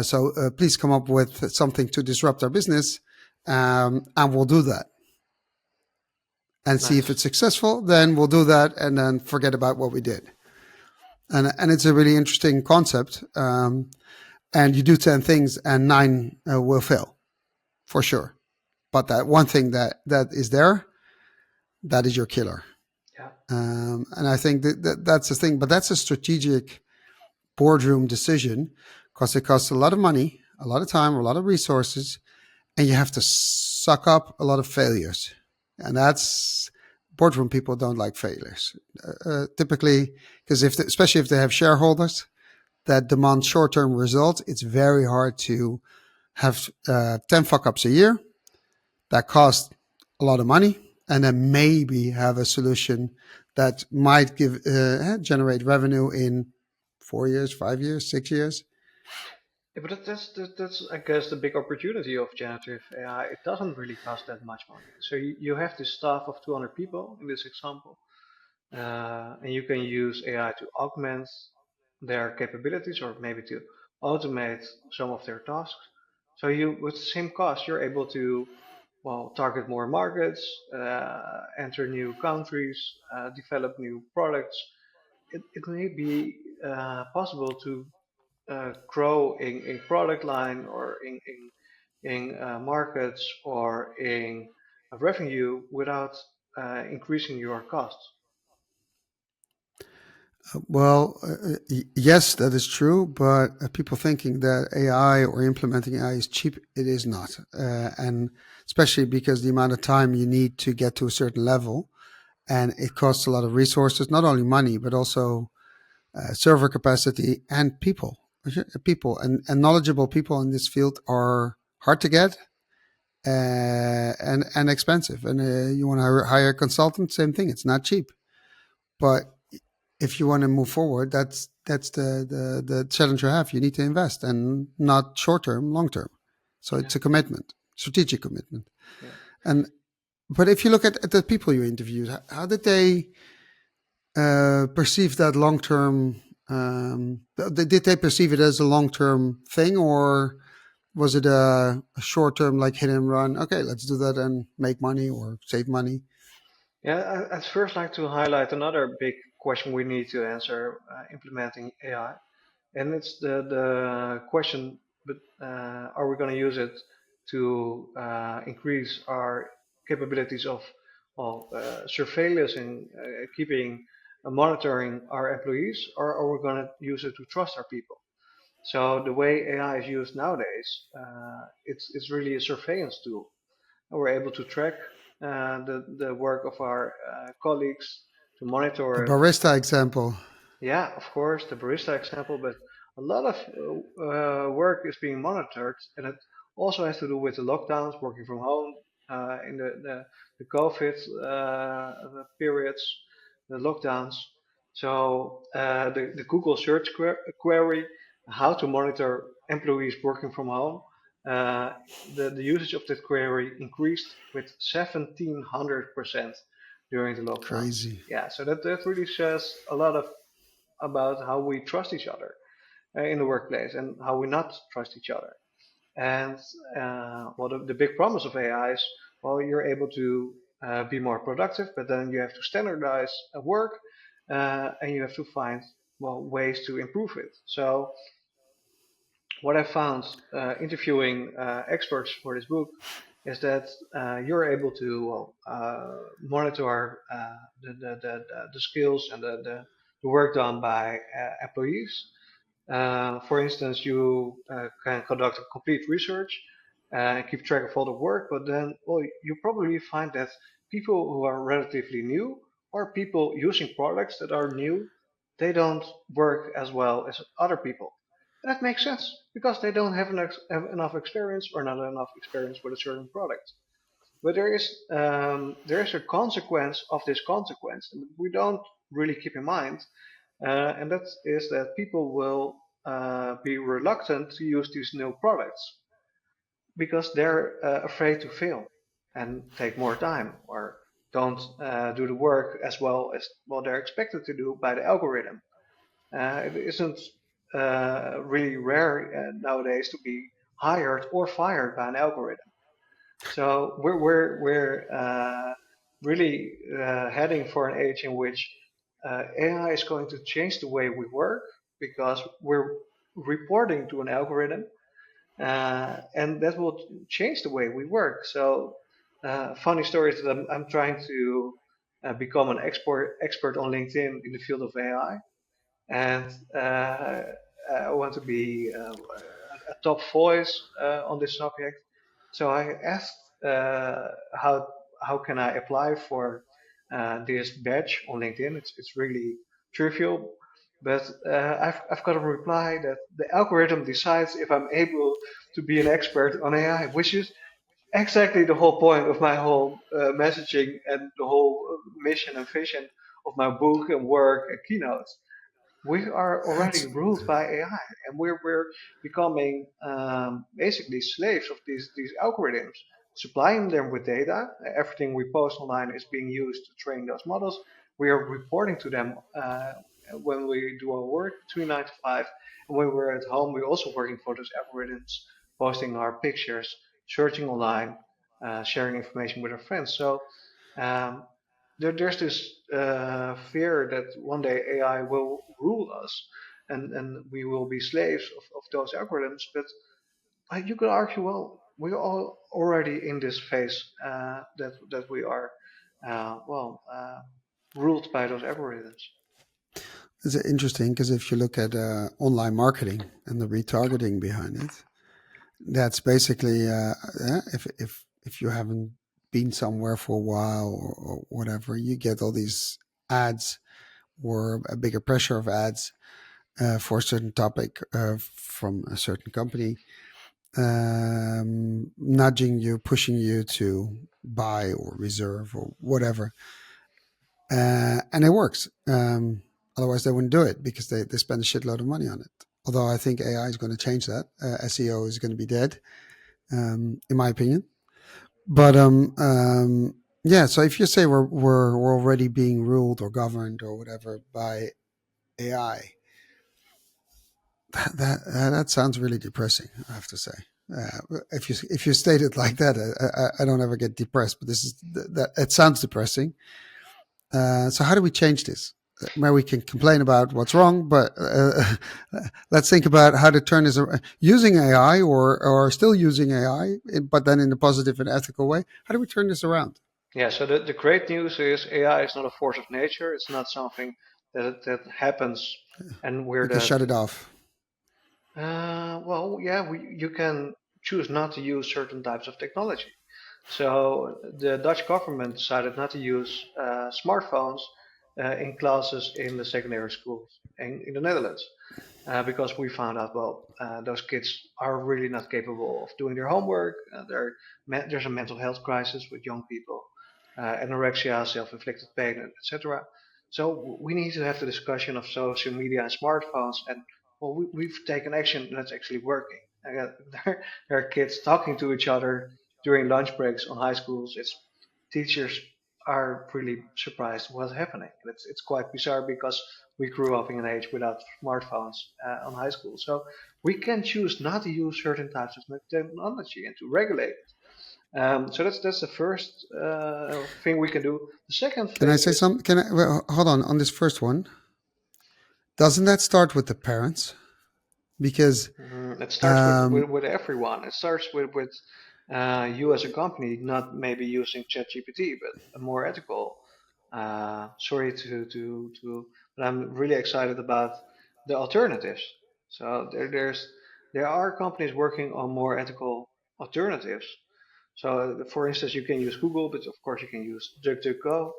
So please come up with something to disrupt our business, and we'll do that and see if nice. it's successful. Then we'll do that and then forget about what we did. And it's a really interesting concept. And you do 10 things and 9 will fail for sure. But that one thing that is there, that is your killer. Yeah, And I think that's the thing. But that's a strategic boardroom decision, because it costs a lot of money, a lot of time, a lot of resources, and you have to suck up a lot of failures. And that's boardroom people don't like failures typically, because especially if they have shareholders that demand short-term results, it's very hard to have 10 fuck ups a year. that cost a lot of money, and then maybe have a solution that might generate revenue in 4 years, 5 years, 6 years. Yeah, but that's I guess the big opportunity of generative AI. It doesn't really cost that much money. So you have this staff of 200 people in this example, and you can use AI to augment their capabilities or maybe to automate some of their tasks. So you, with the same cost, you're able to, well, target more markets, enter new countries, develop new products. It may be possible to grow in product line or in markets or in revenue without increasing your costs. Yes, that is true, but people thinking that AI or implementing AI is cheap, it is not. And especially because the amount of time you need to get to a certain level, and it costs a lot of resources, not only money, but also server capacity and people. People and knowledgeable people in this field are hard to get and expensive. And you want to hire a consultant, same thing. It's not cheap. But if you want to move forward, that's the challenge you have. You need to invest, and not short term, long term. So Yeah, it's a commitment, strategic commitment. yeah. And but if you look at the people you interviewed, how did they perceive that long term? Did they perceive it as a long term thing, or was it a short term, like hit and run? Okay, let's do that and make money or save money. Yeah, I'd first like to highlight another big question we need to answer implementing AI, and it's the question: but are we going to use it to increase our capabilities of surveillance and keeping monitoring our employees, or are we going to use it to trust our people? So the way AI is used nowadays, it's really a surveillance tool. We're able to track the work of our colleagues, to The monitor it. barista example. Yeah, of course, the barista example, but a lot of work is being monitored, and it also has to do with the lockdowns, working from home, in the COVID periods, the lockdowns. So the Google search query, how to monitor employees working from home, uh, the usage of that query increased with 1700% during the lockdowns. Crazy. Yeah, so that really says a lot of about how we trust each other in the workplace and how we not trust each other. And well, the big promise of AI is, well, you're able to be more productive, but then you have to standardize work and you have to find, well, ways to improve it. So what I found interviewing experts for this book is that you're able to, well, monitor the skills and the work done by employees. For instance, you can conduct a complete research and keep track of all the work, but then, well, you probably find that people who are relatively new or people using products that are new, they don't work as well as other people. And that makes sense because they don't have enough experience or not enough experience with a certain product. But there is a consequence of this consequence, and we don't really keep in mind, and that is that people will be reluctant to use these new products because they're afraid to fail and take more time or don't do the work as well as what they're expected to do by the algorithm. It isn't really rare nowadays to be hired or fired by an algorithm. So we're really heading for an age in which AI is going to change the way we work because we're reporting to an algorithm, and that will change the way we work. So funny story is that I'm trying to become an expert on LinkedIn in the field of AI, and I want to be a top voice on this subject. So I asked how can I apply for this badge on LinkedIn. It's really trivial, but I've got a reply that the algorithm decides if I'm able to be an expert on AI, which is exactly the whole point of my whole messaging and the whole mission and vision of my book and work and keynotes. We are already That's ruled by AI, and we're becoming basically slaves of these algorithms, supplying them with data. Everything we post online is being used to train those models. We are reporting to them when we do our work between 9 to 5, and when we're at home, we're also working for those algorithms, posting our pictures, searching online, sharing information with our friends. So um, there's this fear that one day AI will rule us, and we will be slaves of those algorithms. But you could argue, well, we're all already in this phase that we are, ruled by those algorithms. it's interesting because if you look at online marketing and the retargeting behind it, that's basically if you haven't been somewhere for a while or whatever, you get all these ads or a bigger pressure of ads for a certain topic from a certain company, nudging you, pushing you to buy or reserve or whatever. And it works. Otherwise, they wouldn't do it because they spend a shitload of money on it. Although I think AI is going to change that. SEO is going to be dead, in my opinion. But yeah. So if you say we're already being ruled or governed or whatever by AI, that sounds really depressing. I have to say. If you state it like that, I don't ever get depressed. But this is that it sounds depressing. So how do we change this? Where we can complain about what's wrong, but let's think about how to turn this around. Using AI or still using AI, but then in a positive and ethical way. How do we turn this around? Yeah. So the great news is AI is not a force of nature. It's not something that happens and we're We can shut the it off. well, yeah, you can choose not to use certain types of technology. So the Dutch government decided not to use smartphones in classes in the secondary schools in the Netherlands because we found out, well, those kids are really not capable of doing their homework. There's a mental health crisis with young people, anorexia, self-inflicted pain, etc. So we need to have the discussion of social media and smartphones, and well, we've taken action that's actually working. There are kids talking to each other during lunch breaks on high schools. It's teachers are really surprised what's happening. It's quite bizarre because we grew up in an age without smartphones on high school. So we can choose not to use certain types of technology and to regulate it. So that's the first thing we can do. The second Can I thing say is something? Can I hold on this first one? Doesn't that start with the parents? Because it starts um, with everyone. It starts with you as a company not maybe using ChatGPT, but a more ethical. Sorry but I'm really excited about the alternatives. So there are companies working on more ethical alternatives. So for instance, you can use Google, but of course you can use DuckDuckGo,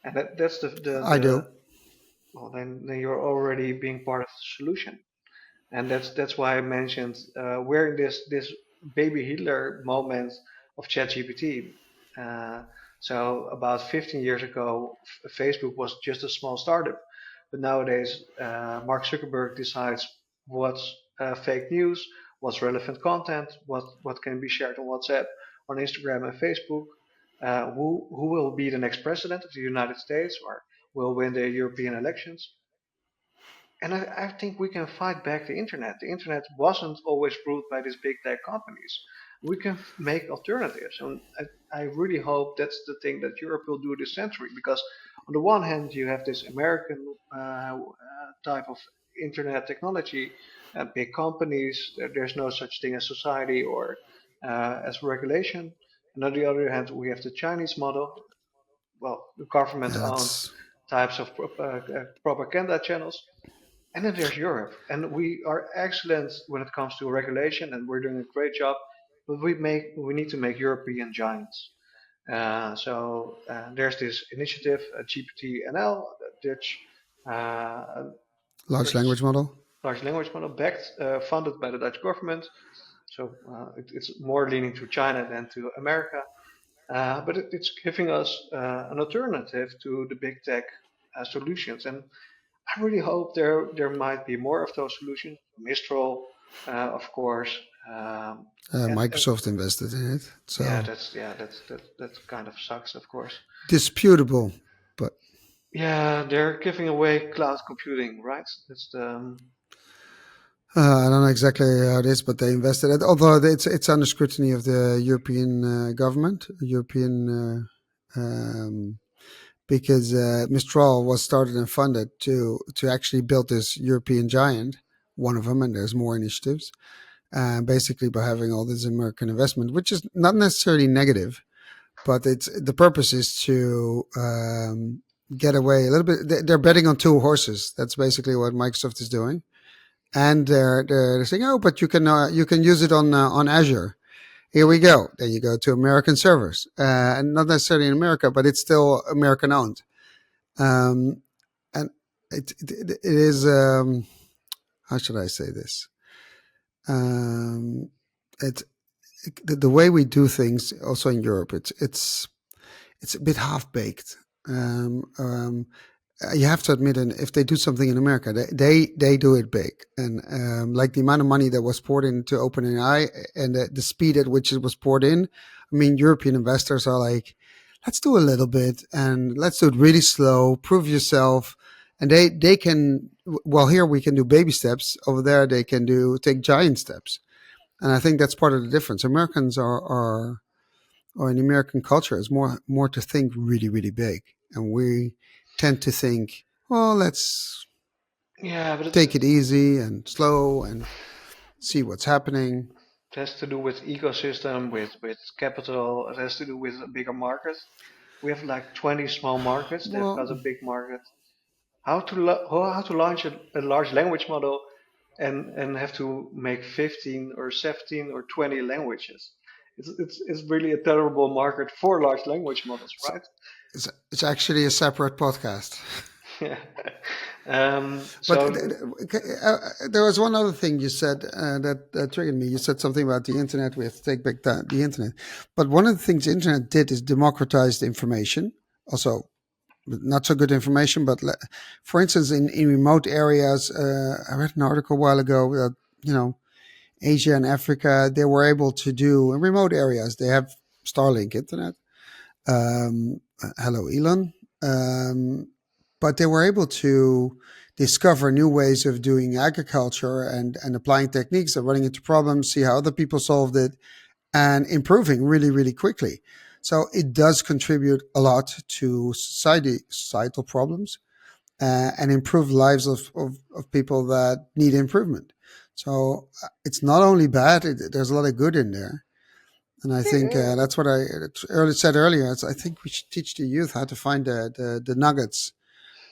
and that's I do. the well then you're already being part of the solution. And that's why I mentioned we're in this baby Hitler moment of ChatGPT. Uh, so about 15 years ago, Facebook was just a small startup, but nowadays Mark Zuckerberg decides what's fake news, what's relevant content, what can be shared on WhatsApp, on Instagram and Facebook. Who will be the next president of the United States or will win the European elections? And I think we can fight back the internet. The internet wasn't always ruled by these big tech companies. We can make alternatives. And I really hope that's the thing that Europe will do this century. Because on the one hand, you have this American type of internet technology, big companies, there's no such thing as society or as regulation. And on the other hand, we have the Chinese model, well, the government owned That's types of propaganda channels, and then there's Europe, and we are excellent when it comes to regulation, and we're doing a great job. But we need to make European giants. So there's this initiative, GPT-NL, large Dutch language model. large language model, backed, funded by the Dutch government. So it's more leaning to China than to America. But it's giving us an alternative to the big tech solutions. And I really hope there might be more of those solutions. Mistral, of course, and Microsoft invested in it, yeah, so that kind of sucks, of course. disputable. But Yeah, they're giving away cloud computing, right? That's the I don't know exactly how it is, but they invested it. Although it's under scrutiny of the European government, European, because Mistral was started and funded to actually build this European giant, one of them, and there's more initiatives. Basically, by having all this American investment, which is not necessarily negative, but it's the purpose is to get away a little bit. They're betting on two horses. That's basically what Microsoft is doing, and they're saying, "Oh, but you can use it on Azure." Here we go. Then you go to American servers, and not necessarily in America, but it's still American owned. Um, and it is how should I say this? Um, it the way we do things also in Europe, it's a bit half baked. Um, um, you have to admit, and if they do something in America, they do it big, and like the amount of money that was poured into OpenAI and the speed at which it was poured in. I mean, European investors are like, let's do a little bit and let's do it really slow. Prove yourself, and they can. Well, here we can do baby steps. Over there, they can do take giant steps, and I think that's part of the difference. Americans are or in American culture is more to think really really big, and we tend to think, well, let's yeah, but take it easy and slow and see what's happening. it has to do with ecosystem, with capital. It has to do with a bigger market. We have like 20 small markets. They've Well, got a big market. How to launch a large language model and have to make 15 or 17 or 20 languages. It's really a terrible market for large language models, it's, right? it's actually a separate podcast. Yeah. But So there was one other thing you said that triggered me. You said something about the internet. We have to take back the internet. But one of the things the internet did is democratize the information. Also, not so good information, but for instance, in remote areas, I read an article a while ago that, you know, Asia and Africa, they were able to do in remote areas. They have Starlink internet. Hello, Elon. But they were able to discover new ways of doing agriculture and applying techniques and running into problems, see how other people solved it, and improving really, really quickly. So it does contribute a lot to societal problems, and improve lives of people that need improvement. So it's not only bad; there's a lot of good in there. And I think that's what I said earlier. I think we should teach the youth how to find the nuggets,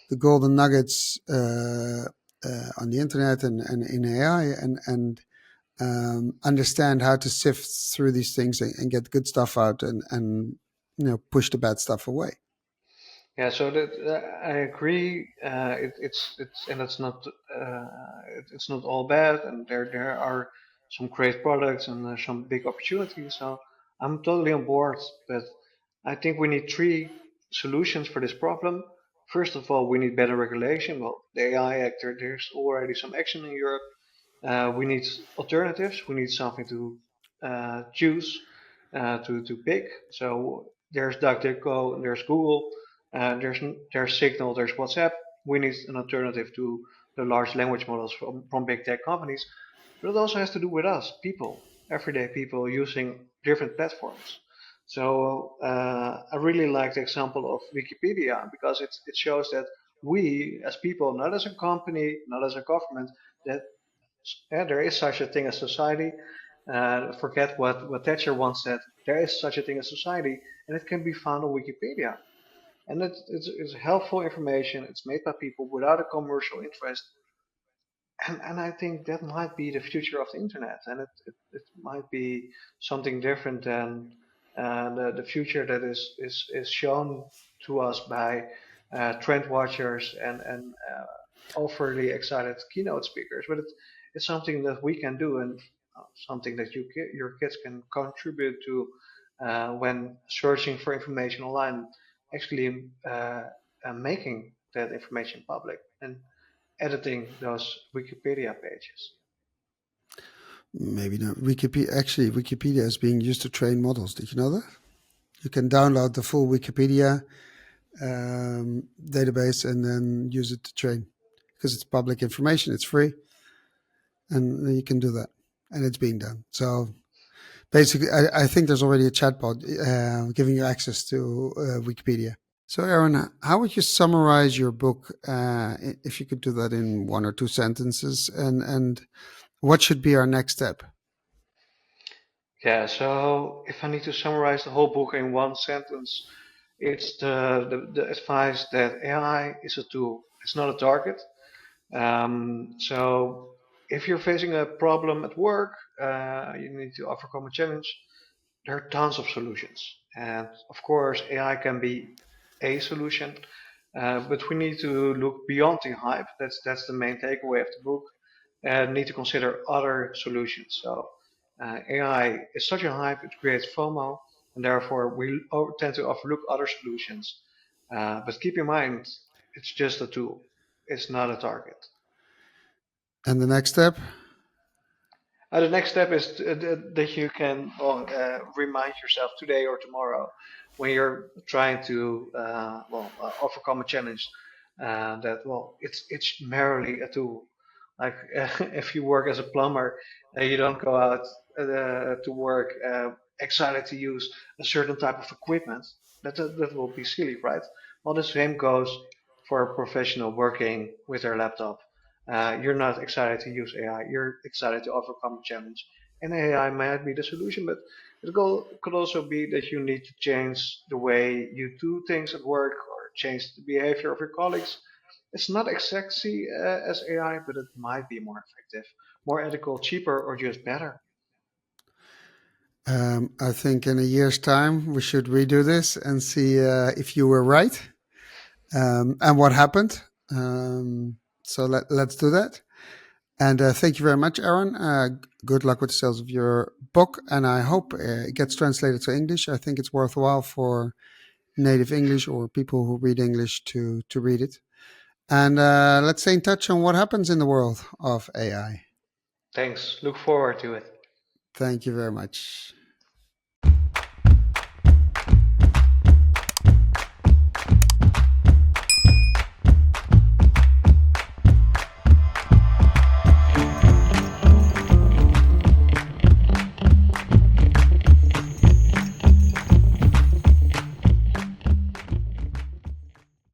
the golden nuggets on the internet and in AI, and understand how to sift through these things and get good stuff out and push the bad stuff away. yeah, so that I agree. It's and it's not all bad, and there are some great products and some big opportunities. So I'm totally on board. But I think we need three solutions for this problem. First of all, we need better regulation. Well, the AI Act, there's already some action in Europe. We need alternatives. We need something to choose to pick. So there's DuckDuckGo, there's Google, there's Signal, there's WhatsApp. We need an alternative to the large language models from big tech companies. But it also has to do with us, people, everyday people using different platforms. So I really like the example of Wikipedia because it shows that we as people, not as a company, not as a government, that yeah, there is such a thing as society. Forget what Thatcher once said. There is such a thing as society, and it can be found on Wikipedia. And it's helpful information. It's made by people without a commercial interest. And I think that might be the future of the internet. And it might be something different than the future that is shown to us by trend watchers and overly excited keynote speakers. But it's something that we can do. And something that your kids can contribute to when searching for information online, actually making that information public and editing those Wikipedia pages. Maybe not. Wikipedia, actually, Wikipedia is being used to train models. Did you know that? You can download the full Wikipedia database and then use it to train because it's public information. It's free, and you can do that, and it's being done. So basically, I think there's already a chatbot giving you access to Wikipedia. So, Aaron, how would you summarize your book if you could do that in one or two sentences? And what should be our next step? Yeah, so if I need to summarize the whole book in one sentence, it's the advice that AI is a tool, it's not a target. So if you're facing a problem at work, you need to overcome a challenge. There are tons of solutions, and of course, AI can be a solution, but we need to look beyond the hype. That's the main takeaway of the book, and need to consider other solutions. So AI is such a hype; it creates FOMO, and therefore we tend to overlook other solutions. But keep in mind, it's just a tool; it's not a target. And the next step? The next step is that you can remind yourself today or tomorrow when you're trying to overcome a challenge that it's merely a tool. Like if you work as a plumber, you don't go out to work excited to use a certain type of equipment. That will be silly, right? Well, the same goes for a professional working with their laptop. You're not excited to use AI. You're excited to overcome a challenge. And AI might be the solution, but could also be that you need to change the way you do things at work or change the behavior of your colleagues. It's not as sexy as AI, but it might be more effective, more ethical, cheaper, or just better. I think in a year's time we should redo this and see if you were right and what happened. So let's do that. And thank you very much, Aaron. Good luck with the sales of your book, and I hope it gets translated to English. I think it's worthwhile for native English or people who read English to read it. And let's stay in touch on what happens in the world of AI. Thanks. Look forward to it. Thank you very much.